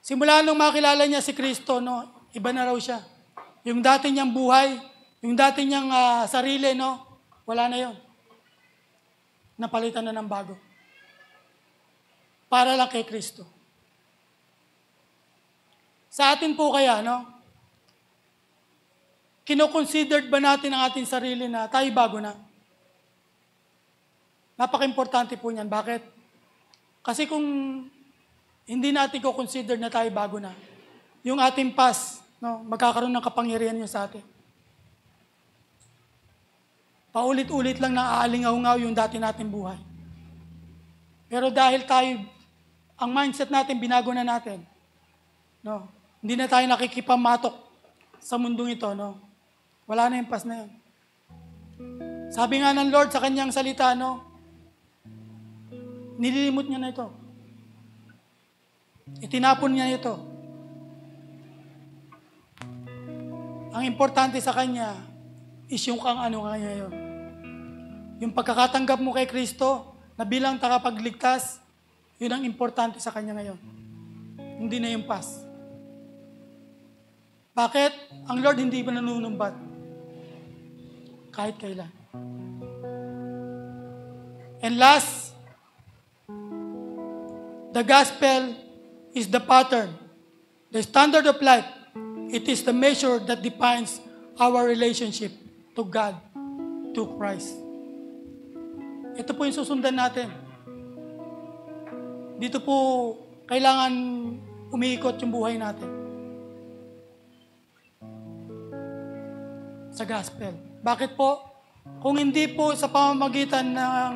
Simula nung makilala niya si Kristo, no? Iba na raw siya. Yung dati niyang buhay, yung dati niyang sarili, no? Wala na yon. Napalitan na ng bago. Para lang kay Kristo. Sa atin po kaya, no? Kino-considered ba natin ang ating sarili na tayo bago na? Napaka-importante po niyan. Bakit? Kasi kung hindi natin ko-consider na tayo bago na, yung ating past, no, magkakaroon ng kapangyarihan yun sa atin. Paulit-ulit lang na aalingaw-ngaw yung dati nating buhay. Pero dahil tayo, ang mindset natin, binago na natin. No? Hindi na tayo nakikipamatok sa mundong ito. No? Wala na yung past na yun. Sabi nga ng Lord sa kanyang salita, no? Nililimot niya na ito. Itinapon niya ito. Ang importante sa kanya is yung kang ano kanya yun. Yung pagkakatanggap mo kay Kristo na bilang tagapagligtas, yun ang importante sa kanya ngayon. Hindi na yung past. Bakit? Ang Lord hindi ba nanunumbat? Kahit kailan. And last, the gospel is the pattern, the standard of life. It is the measure that defines our relationship to God, to Christ. Ito po yung susundan natin. Dito po kailangan umiikot yung buhay natin. Sa gospel. Bakit po? Kung hindi po sa pamamagitan ng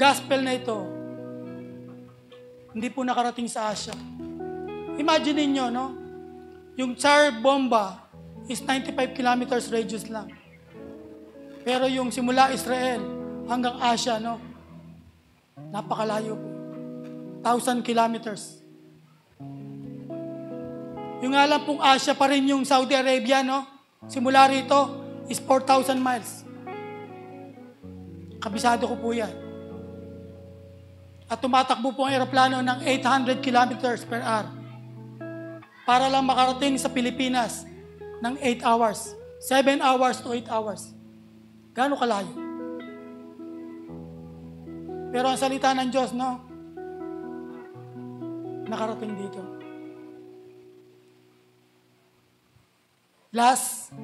gospel na ito, hindi po nakarating sa Asia. Imagine niyo, no? Yung Tsar Bomba is 95 kilometers radius lang. Pero yung simula Israel hanggang Asia, no? Napakalayo po. 1,000 kilometers. Yung alam pong Asia pa rin yung Saudi Arabia, no? Simula rito is 4,000 miles. Kabisado ko po yan. At tumatakbo po ang aeroplano ng 800 kilometers per hour para lang makarating sa Pilipinas ng 8 hours. 7 hours to 8 hours. Gaano kalayo? Pero ang salita ng Diyos, no? Nakarating dito. Last,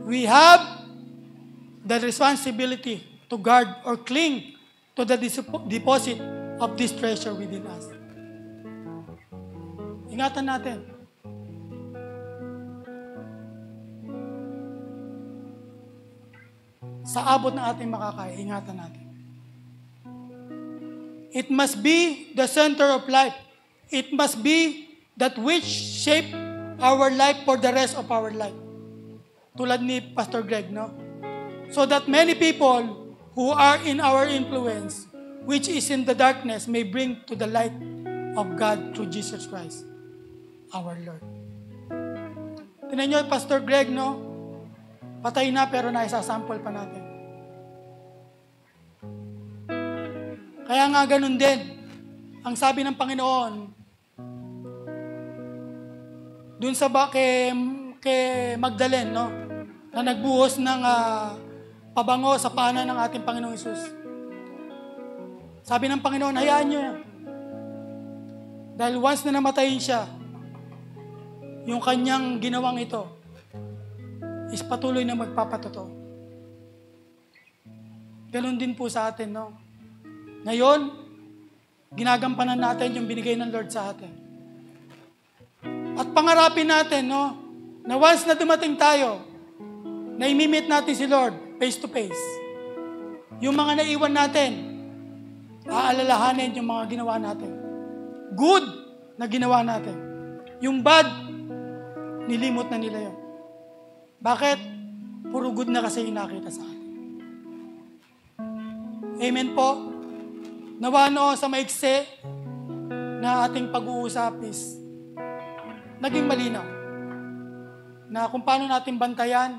we have the responsibility to guard or cling to the deposit of this treasure within us. Ingatan natin. Sa abot ng ating makakaya, ingatan natin. It must be the center of life. It must be that which shape our life for the rest of our life. Tulad ni Pastor Greg, no? So that many people who are in our influence, which is in the darkness, may bring to the light of God through Jesus Christ, our Lord. Tingnan nyo, Pastor Greg, no? Patay na pero naisasample pa natin. Kaya nga ganun din, ang sabi ng Panginoon, dun sa kay Magdalene, no? Na nagbuhos ng pabango sa paanan ng ating Panginoong Hesus. Sabi ng Panginoon, hayaan nyo yan. Dahil once na namatayin siya, yung kanyang ginawang ito is patuloy na magpapatotoo. Ganun din po sa atin, no? Ngayon, ginagampanan natin yung binigay ng Lord sa atin. At pangarapin natin, no? Na once na dumating tayo, na imimit natin si Lord, face to face. Yung mga naiwan natin, aalalahanin yung mga ginawa natin. Good na ginawa natin. Yung bad, nilimot na nila yun. Bakit? Puro good na kasi yung nakita sa atin. Amen po. Nawa sa maikse na ating pag-uusap is naging malinaw na kung paano natin bantayan.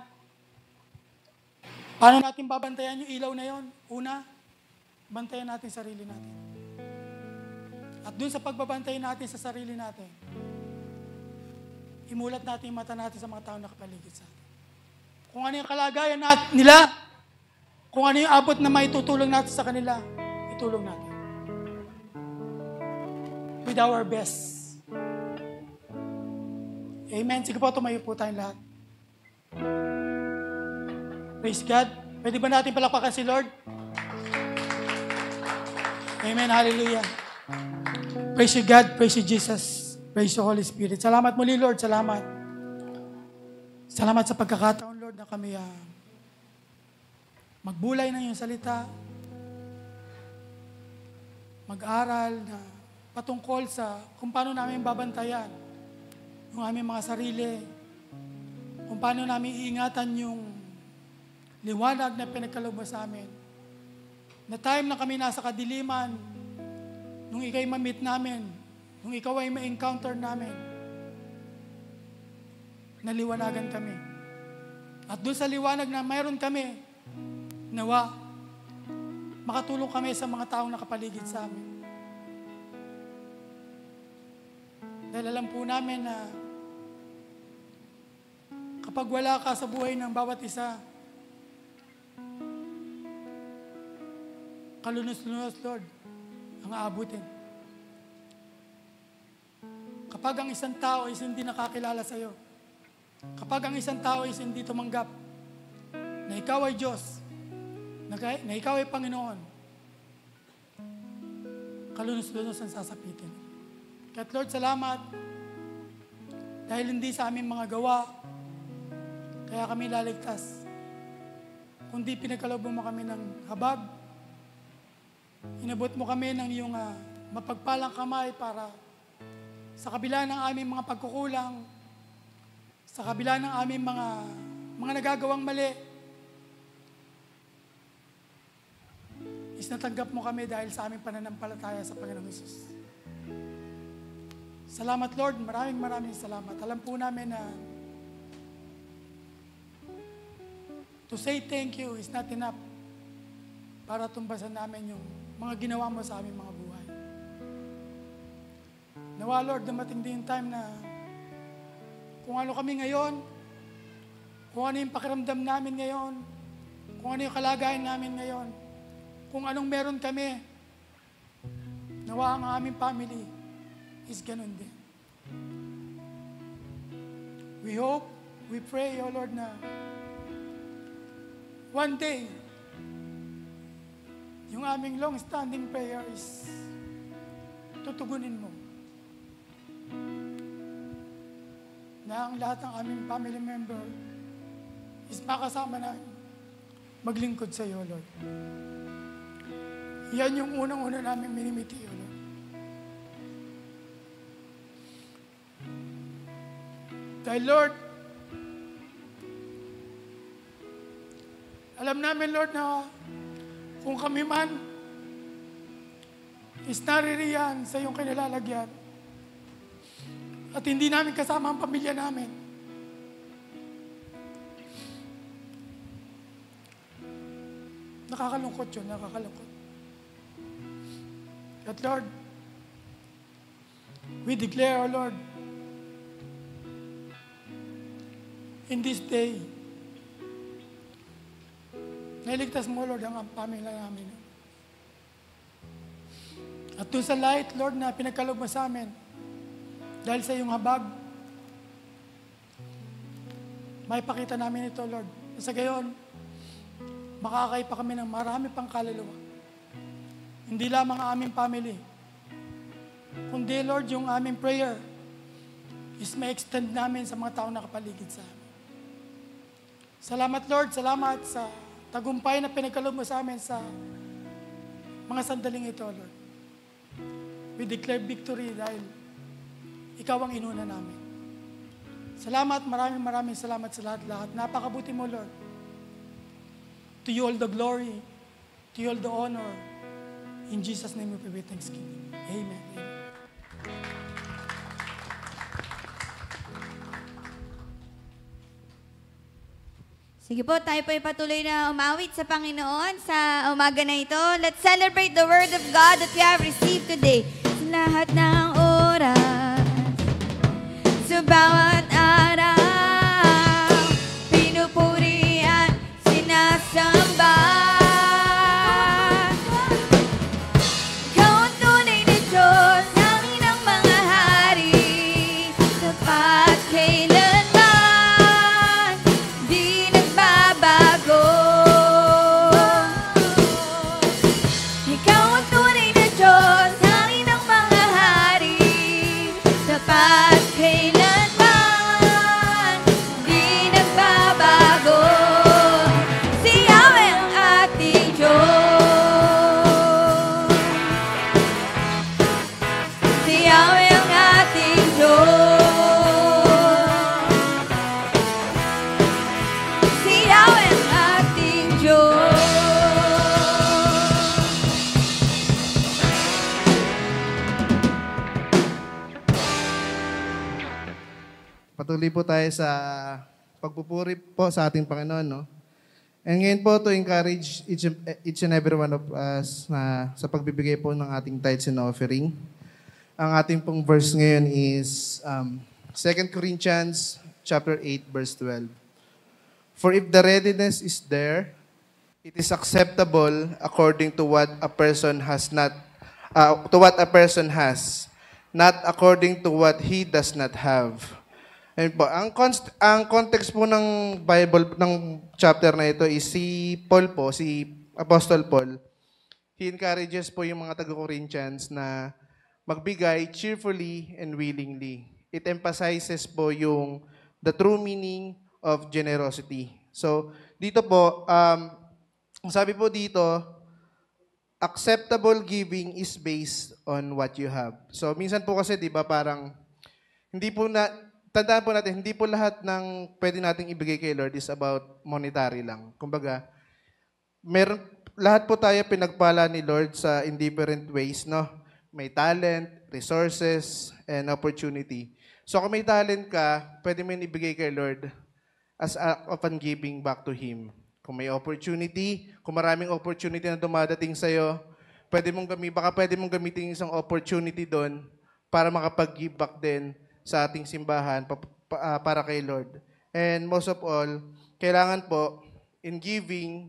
Paano natin babantayan yung ilaw na yon? Una, bantayan natin sarili natin. At dun sa pagbabantayan natin sa sarili natin, imulat natin yung mata natin sa mga tao na kapaligid sa atin. Kung ano yung kalagayan nila, kung ano yung abot na maitutulong natin sa kanila, itulong natin. With our best. Amen. Sige po, tumayo po tayong lahat. Praise God. Pwede ba natin palakpakan si Lord? Amen. Hallelujah. Praise you God. Praise you Jesus. Praise you Holy Spirit. Salamat muli Lord. Salamat. Salamat sa pagkakataon Lord na kami magbulay ng iyong salita. Mag-aral na patungkol sa kung paano namin babantayan yung aming mga sarili. Kung paano namin iingatan yung liwanag na pinagkaloob mo sa amin. Na time na kami nasa kadiliman, nung ikaw'y ma-meet namin, nung ikaw ay ma-encounter namin, naliwanagan kami. At doon sa liwanag na mayroon kami, nawa, makatulong kami sa mga taong nakapaligid sa amin. Dahil alam po namin na kapag wala ka sa buhay ng bawat isa, kalunos-lunos, Lord, ang aabutin. Kapag ang isang tao is hindi nakakilala sa iyo, kapag ang isang tao is hindi tumanggap na ikaw ay Diyos, na ikaw ay Panginoon, kalunos-lunos ang sasapitin. Kaya Lord, salamat dahil hindi sa aming mga gawa, kaya kami laligtas. Kundi pinagkaloob mo kami ng habag, inabot mo kami ng iyong mapagpalang kamay para sa kabila ng aming mga pagkukulang, sa kabila ng aming mga nagagawang mali, is natanggap mo kami dahil sa aming pananampalataya sa Panginoong Hesus. Salamat Lord, maraming salamat. Alam po namin na to say thank you is not enough para tumbasan namin yung mga ginawa mo sa aming mga buhay. Nawa Lord, dumating din yung time na kung ano kami ngayon, kung ano yung pakiramdam namin ngayon, kung ano yung kalagayan namin ngayon, kung anong meron kami, nawa ang aming family is ganun din. We hope, we pray, O Lord, na one day, yung aming long-standing prayer is tutugunin mo. Na ang lahat ng aming family member is makasama na maglingkod sa iyo, Lord. Yan yung unang-una namin minimiti, O Lord. Dahil, Lord, alam namin, Lord, na kung kami man is naririyan sa iyong kinalalagyan at hindi namin kasama ang pamilya namin, nakakalungkot yun, nakakalungkot. At Lord, we declare, O Lord, in this day, nailigtas mo, Lord, ang pamilya namin. At doon sa light, Lord, na pinagkaloob mo sa amin, dahil sa iyong habag, may pakita namin ito, Lord. Sa gayon, makakay pa kami ng marami pang kaluluwa. Hindi lamang ang aming family, kundi, Lord, yung aming prayer is ma-extend namin sa mga tao na kapaligid sa amin. Salamat, Lord. Salamat sa tagumpay na pinagkaloob mo sa amin sa mga sandaling ito, Lord. We declare victory dahil ikaw ang inuna namin. Salamat, maraming salamat sa lahat-lahat. Napakabuti mo, Lord. To you all the glory, to you all the honor. In Jesus' name we pray thanksgiving. Amen. Amen. Sige po, tayo po ay patuloy na umawit sa Panginoon sa umaga na ito. Let's celebrate the Word of God that we have received today. Sa lahat ng oras, sa bawat araw, pinupuri at sinasamba. Ikaw ang tunay na Diyos, namin ang mga hari, tapat kailanman, di nagbabago. Ikaw ang tunay na Diyos, namin ang mga hari, tapat kailanman, di nagbabago. Si Yahweh ang ating Diyos. Si Yahweh ang ating Diyos. Si Yahweh ang ating Diyos. Patuloy po tayo sa pagpupuri po sa ating Panginoon, no? And ngayon po to encourage each and every one of us na sa pagbibigay po ng ating tithes and offering. Ang ating pong verse ngayon is 2 Corinthians chapter 8 verse 12. For if the readiness is there, it is acceptable according to what a person has not not according to what he does not have. Ayun po. Ang context po ng Bible, ng chapter na ito is si Paul po, si Apostle Paul. He encourages po yung mga taga-Corinthians na magbigay cheerfully and willingly. It emphasizes po yung the true meaning of generosity. So, dito po, ang sabi po dito, acceptable giving is based on what you have. So, minsan po kasi, di ba, parang, tandaan po natin, hindi po lahat ng pwede nating ibigay kay Lord is about monetary lang. Kumbaga, lahat po tayo pinagpala ni Lord sa in different ways, no? May talent, resources, and opportunity. So kung may talent ka, pwede mo yun ibigay kay Lord as upon giving back to Him. Kung may opportunity, kung maraming opportunity na dumadating sa'yo, baka pwede mong gamitin isang opportunity doon para makapag-give back din sa ating simbahan para kay Lord. And most of all, kailangan po, in giving,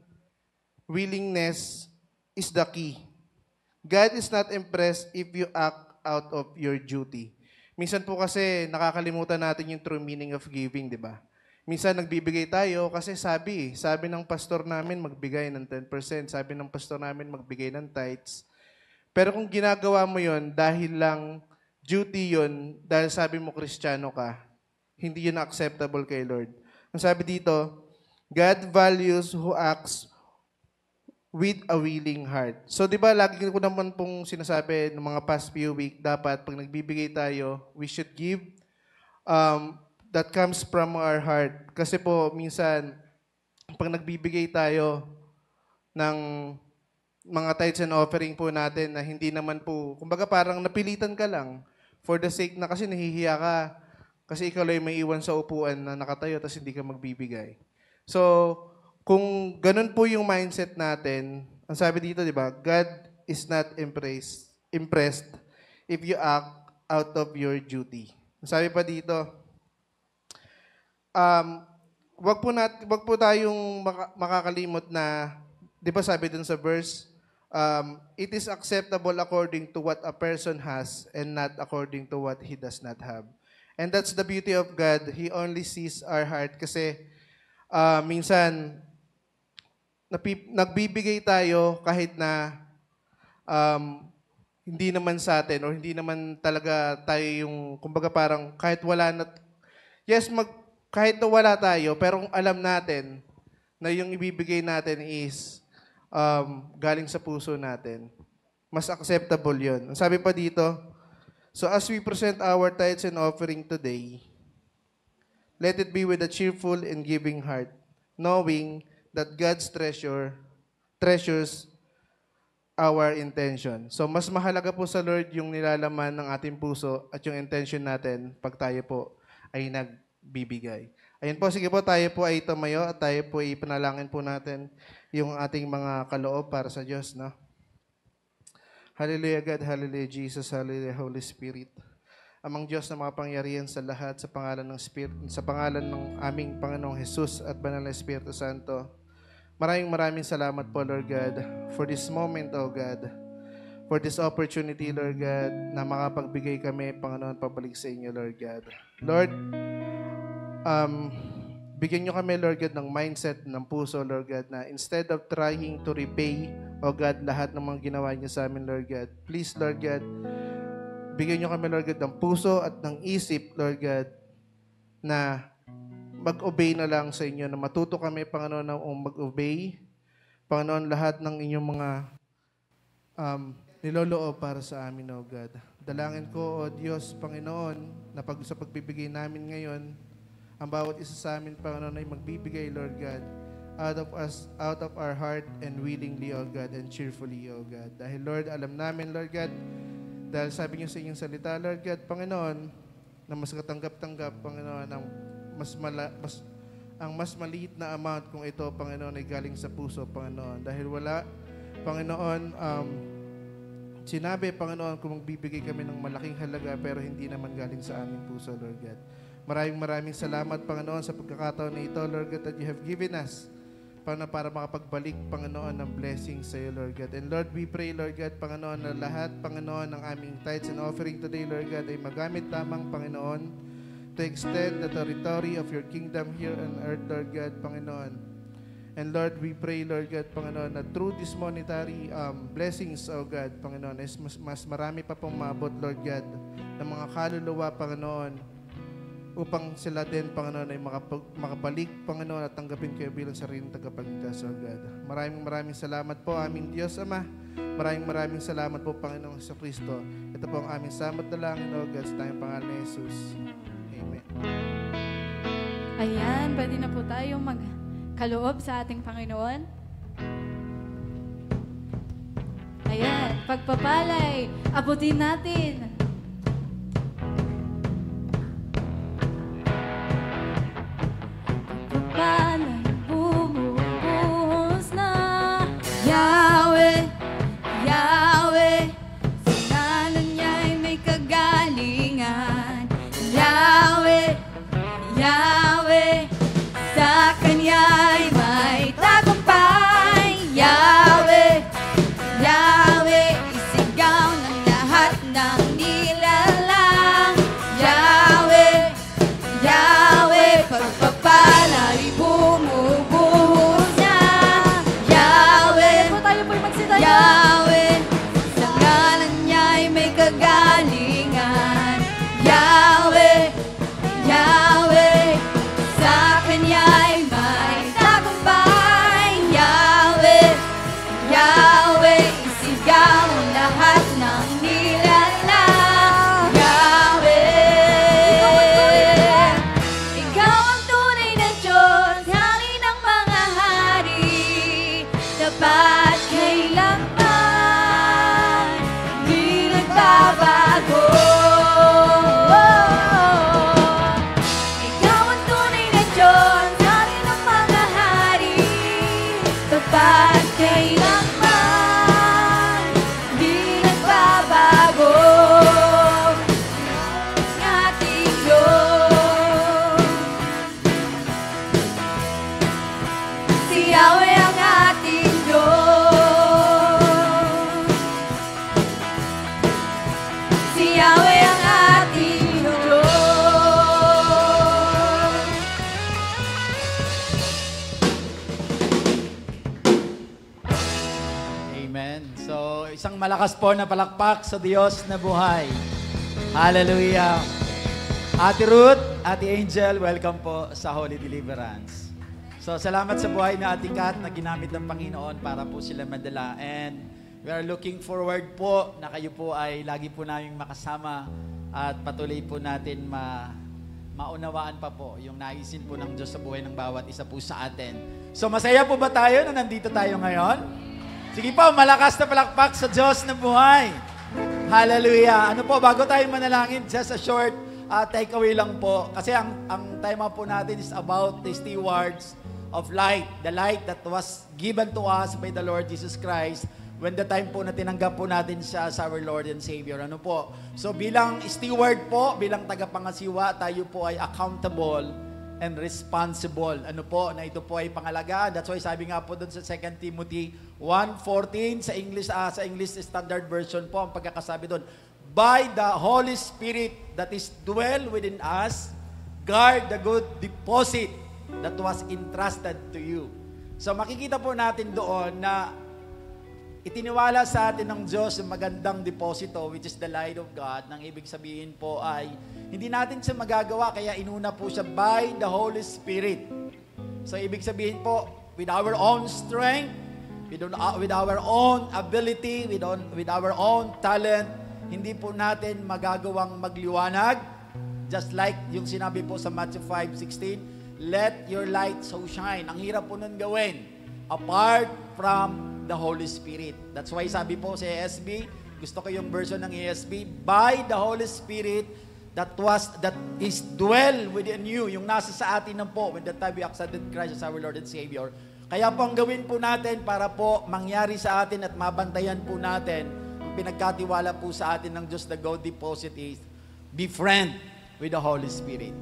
willingness is the key. God is not impressed if you act out of your duty. Minsan po kasi nakakalimutan natin yung true meaning of giving, di ba? Minsan nagbibigay tayo kasi sabi ng pastor namin magbigay ng 10%, sabi ng pastor namin magbigay ng tithes. Pero kung ginagawa mo yon dahil lang duty yun, dahil sabi mo Kristiyano ka, hindi yun acceptable kay Lord. Ang sabi dito, God values who acts with a willing heart. So, di ba, lagi ko naman pong sinasabi ng mga past few week, dapat pag nagbibigay tayo, we should give that comes from our heart. Kasi po, minsan, pag nagbibigay tayo ng mga tithes and offering po natin na hindi naman po, kumbaga parang napilitan ka lang for the sake na kasi nahihiya ka kasi ikaw lang may iwan sa upuan na nakatayo tapos hindi ka magbibigay. So, kung ganun po yung mindset natin, ang sabi dito, di ba, God is not impressed if you act out of your duty. Ang sabi pa dito, wag po tayong makakalimot na, di ba sabi dun sa verse, it is acceptable according to what a person has and not according to what he does not have. And that's the beauty of God. He only sees our heart kasi minsan nagbibigay tayo kahit na hindi naman sa atin or hindi naman talaga tayo yung, kumbaga parang kahit wala na, kahit na wala tayo, pero kung alam natin na yung ibibigay natin is galing sa puso natin, mas acceptable yun. Ang sabi pa dito, so as we present our tithes and offering today, let it be with a cheerful and giving heart, knowing that God's treasures our intention. So mas mahalaga po sa Lord yung nilalaman ng ating puso at yung intention natin pag tayo po ay nagbibigay. Ayun po, sige po, tayo po ay tumayo at tayo po ay panalangin po natin yung ating mga kaloob para sa Diyos, no? Hallelujah God, hallelujah Jesus, hallelujah Holy Spirit. Amang Diyos na makapangyarihan sa lahat sa pangalan ng Spirit, sa pangalan ng aming Panginoong Jesus at Banal na Espiritu Santo. Maraming salamat po, Lord God, for this moment, oh God, for this opportunity, Lord God, na makapagbigay kami, Panginoon, pabalik sa inyo, Lord God. Lord, bigyan nyo kami, Lord God, ng mindset, ng puso, Lord God, na instead of trying to repay, oh God, lahat ng mga ginawa niyo sa amin, Lord God, please, Lord God, bigyan nyo kami, Lord God, ng puso at ng isip, Lord God, na mag-obey na lang sa inyo, na matuto kami, Panginoon, na mag-obey. Panginoon, lahat ng inyong mga niloloob para sa amin, O God. Dalangin ko, O Diyos, Panginoon, na sa pagbibigay namin ngayon, ang bawat isa sa amin, Panginoon, ay magbibigay, Lord God, out of our heart and willingly, O God, and cheerfully, O God. Dahil, Lord, alam namin, Lord God, dahil sabi niyo sa inyong salita, Lord God, Panginoon, na mas katanggap-tanggap, Panginoon, ang mas maliit na amount kung ito, Panginoon, ay galing sa puso, Panginoon. Dahil wala, Panginoon, sinabi, Panginoon, kung magbibigay kami ng malaking halaga pero hindi naman galing sa aming puso, Lord God. Maraming salamat, Panginoon, sa pagkakataon na ito, Lord God, that you have given us, Panginoon, para makapagbalik, Panginoon, ng blessings sa iyo, Lord God. And Lord, we pray, Lord God, Panginoon, na lahat, Panginoon, ng aming tithes and offering today, Lord God, ay magamit lamang, Panginoon, to extend the territory of your kingdom here on earth, Lord God, Panginoon. And Lord, we pray, Lord God, Panginoon, na through this monetary blessings, O God, Panginoon, is mas marami pa pong maabot, Lord God, ng mga kaluluwa, Panginoon, upang sila din, Panginoon, ay makabalik, Panginoon, at tanggapin kayo bilang sariling tagapagligtas, O God. Maraming salamat po, aming Diyos Ama. Maraming salamat po, Panginoong Kristo. Ito po ang aming salamat na langin, O God, sa tayong pangalan ni Jesus. Amen. Ayan, pwede na po tayong magkaloob sa ating Panginoon. Ayan, pagpapalay, abutin natin. Pagpapalay, bumubuhos na. Yahweh, Yahweh, sa ngalan niya'y may kagalingan. Yahweh, Yahweh, sa Kanya'y may tagumpay. Yahweh, Yahweh, isigaw ng lahat ng nilalang. Yahweh, Yahweh, pagpapalay, bumubuhos na. Yahweh, Tayo po'y magsitayo. Yahweh, sa ngalan niya'y may kagalingan. Yahweh, Yahweh, sa Kanya'y may tagumpay. Yahweh, Yahweh, isigaw ang lahat ng nilalang. Yahweh, ikaw ang tunay na Diyos, hari ng mga hari, tapat kailanman, di nagbabago. Ikaw ang tunay na Diyos, hari ng mga hari, tapat kailanman, di nagbabago. Ang ating Diyos, si Yahweh ang ating Diyos. Si Yahweh ang ating Diyos. Amen. So, isang malakas po na palakpak sa Diyos na buhay. Hallelujah. Ate Ruth, Ate Angel, welcome po sa Holy Deliverance. So, salamat sa buhay na Ate Kat na ginamit ng Panginoon para po sila madala. And we are looking forward po na kayo po ay lagi po namin makasama at patuloy po natin maunawaan pa po yung naisin po ng Diyos sa buhay ng bawat isa po sa atin. So, masaya po ba tayo na nandito tayo ngayon? Sige po, malakas na palakpak sa Diyos na buhay. Hallelujah. Ano po, bago tayo manalangin, just a short takeaway lang po. Kasi ang tema po natin is about the stewards of light. The light that was given to us by the Lord Jesus Christ when the time po na tinanggap po natin siya as our Lord and Savior. Ano po? So bilang steward po, bilang tagapangasiwa, tayo po ay accountable and responsible. Ano po, na ito po ay pangalagaan. That's why sabi nga po doon sa 2 Timothy 1:14 sa English Standard Version po, ang pagkakasabi doon, by the Holy Spirit that is dwell within us, guard the good deposit that was entrusted to you. So makikita po natin doon na itiniwala sa atin ng Diyos yung magandang deposito, which is the light of God. Nang ibig sabihin po ay hindi natin siya magagawa, kaya inuna po siya by the Holy Spirit. So ibig sabihin po, with our own strength, with our own ability, with our own talent, hindi po natin magagawang magliwanag. Just like yung sinabi po sa Matthew 5:16, let your light so shine. Ang hirap po nun gawin, apart from the Holy Spirit. That's why sabi po sa ESV, gusto ko yung version ng ESV, by the Holy Spirit that is dwell within you, yung nasa sa atin na po when the time we accepted Christ as our Lord and Savior. Kaya po ang gawin po natin para po mangyari sa atin at mabantayan po natin ang pinagkatiwala po sa atin ng Diyos, the God deposit is be friend with the Holy Spirit.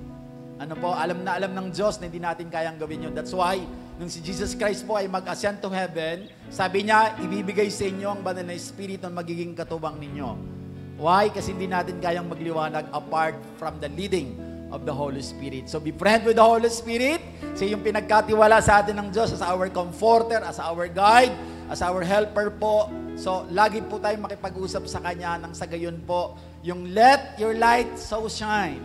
Ano po, alam na alam ng Diyos na hindi natin kayang gawin yun. That's why, nung si Jesus Christ po ay mag-ascend to heaven, sabi niya, ibibigay sa inyo ang banal na Espiritu na magiging katubang ninyo. Why? Kasi hindi natin kayang magliwanag apart from the leading of the Holy Spirit. So be friend with the Holy Spirit. Siya yung pinagkatiwala sa atin ng Diyos as our comforter, as our guide, as our helper po. So lagi po tayong makipag-usap sa Kanya nang sa gayon po, yung let your light so shine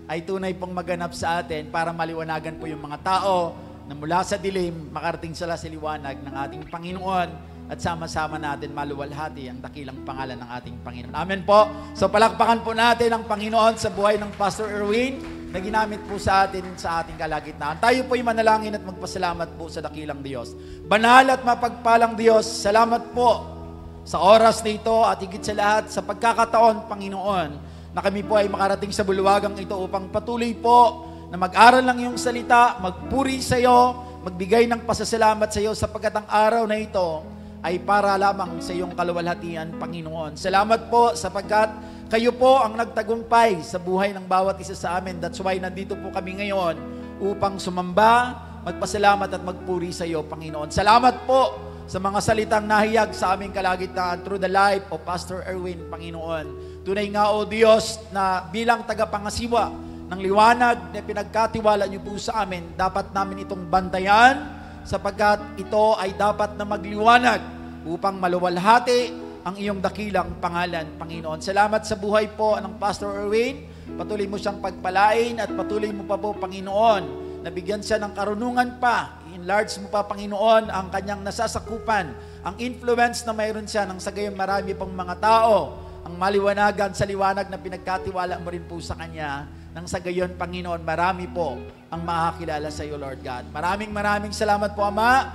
ay tunay pong maganap sa atin para maliwanagan po yung mga tao na mula sa dilim, makarating sila sa liwanag ng ating Panginoon at sama-sama natin maluwalhati ang dakilang pangalan ng ating Panginoon. Amen po. So palakpakan po natin ang Panginoon sa buhay ng Pastor Erwin na ginamit po sa atin sa ating kalagitnaan. Tayo po ay manalangin at magpasalamat po sa dakilang Diyos. Banal at mapagpalang Diyos, salamat po sa oras na ito at higit sa lahat sa pagkakataon, Panginoon, na kami po ay makarating sa bulwagang ito upang patuloy po na mag-aral ng iyong salita, magpuri sa iyo, magbigay ng pasasalamat sa iyo sapagkat ang araw na ito ay para lamang sa iyong kaluwalhatian, Panginoon. Salamat po sapagkat kayo po ang nagtagumpay sa buhay ng bawat isa sa amin. That's why nandito po kami ngayon upang sumamba, magpasalamat at magpuri sa iyo, Panginoon. Salamat po sa mga salitang nahiyag sa aming kalagitnaan through the life of Pastor Erwin, Panginoon. Tunay nga, O Diyos, na bilang tagapangasiwa ng liwanag na pinagkatiwala niyo po sa amin, dapat namin itong bantayan sapagkat ito ay dapat na magliwanag upang maluwalhati ang iyong dakilang pangalan, Panginoon. Salamat sa buhay po ng Pastor Erwin. Patuloy mo siyang pagpalain at patuloy mo pa po, Panginoon, na bigyan siya ng karunungan pa. Enlarge mo pa, Panginoon, ang kanyang nasasakupan, ang influence na mayroon siya nang sa gayon marami pang mga tao ang maliwanagan sa liwanag na pinagkatiwala mo rin po sa Kanya. Nang sa gayon, Panginoon, marami po ang makakilala sa iyo, Lord God. Maraming salamat po, Ama,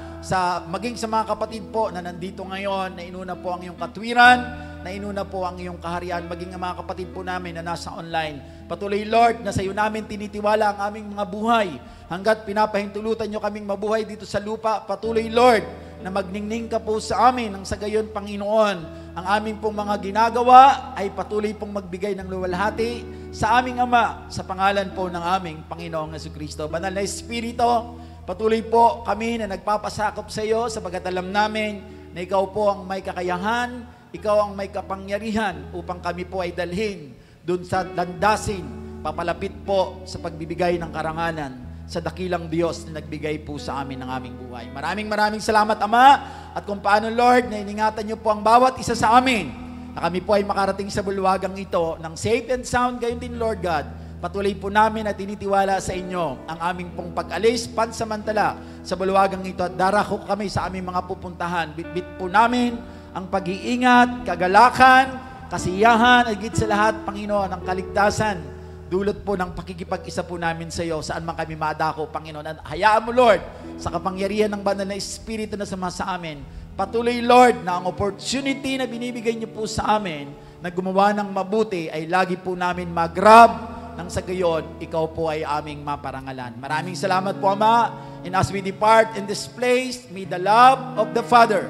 maging sa mga kapatid po na nandito ngayon, na inuna po ang iyong katwiran, na inuna po ang iyong kaharian, maging ang mga kapatid po namin na nasa online. Patuloy, Lord, na sa iyo namin tinitiwala ang aming mga buhay. Hanggat pinapahintulutan nyo kaming mabuhay dito sa lupa, patuloy, Lord, na magningning ka po sa amin. Nang sa gayon, Panginoon, ang aming pong mga ginagawa ay patuloy pong magbigay ng luwalhati sa aming Ama, sa pangalan po ng aming Panginoong Jesucristo. Banal na Espiritu, patuloy po kami na nagpapasakop sa iyo sapagkat alam namin na ikaw po ang may kakayahan, ikaw ang may kapangyarihan upang kami po ay dalhin dun sa landasin, papalapit po sa pagbibigay ng karangalan sa dakilang Diyos na nagbigay po sa amin ng aming buhay. Maraming salamat, Ama, at kung paano, Lord, na iningatan niyo po ang bawat isa sa amin, na kami po ay makarating sa bulwagang ito ng safe and sound, gayon din, Lord God, Patuloy po namin at tinitiwala sa inyo ang aming pong pag-alis pansamantala sa bulwagang ito at darako kami sa aming mga pupuntahan. Bitbit po namin ang pag-iingat, kagalakan, kasiyahan, at higit sa lahat, Panginoon, ang kaligtasan, dulot po ng pakikipag-isa po namin sa iyo, saan man kami madako, Panginoon. At hayaan mo, Lord, sa kapangyarihan ng banal na Espiritu na sama sa amin, patuloy, Lord, na ang opportunity na binibigay niyo po sa amin na gumawa ng mabuti ay lagi po namin mag-grab nang sa gayon, ikaw po ay aming maparangalan. Maraming salamat po, Ama. And as we depart in this place, may the love of the Father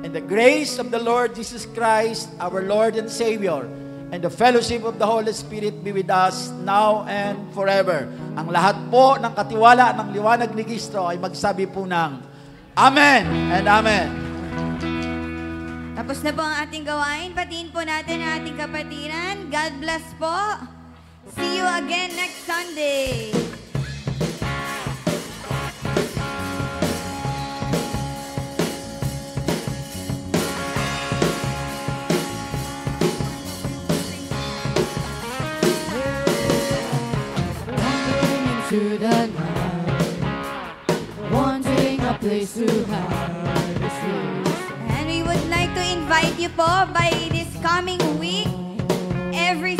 and the grace of the Lord Jesus Christ, our Lord and Savior, and the fellowship of the Holy Spirit be with us now and forever. Ang lahat po ng katiwala ng liwanag ni Kristo ay magsabi po ng Amen and Amen. Tapos na po ang ating gawain. Patiin po natin ang ating kapatiran. God bless po. See you again next Sunday. To the night, wanting a place to hide the seas. And we would like to invite you po by this coming week, every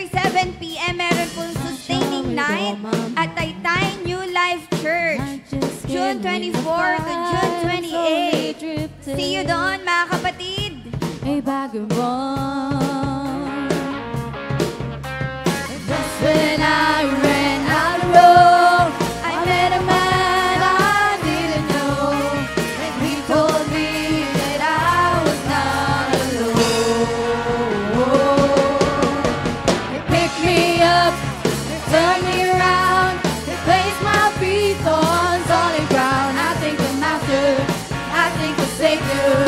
7 p.m. meron pong sustaining night at Taytay New Life Church, June 24 to June 28. See you doon, mga kapatid! A vagabond. Just when I ran out of road, I met a man I didn't know, and he told me that I was not alone. He picked me up, he turned me around, he placed my feet on solid ground. I think the Master, I think the Savior.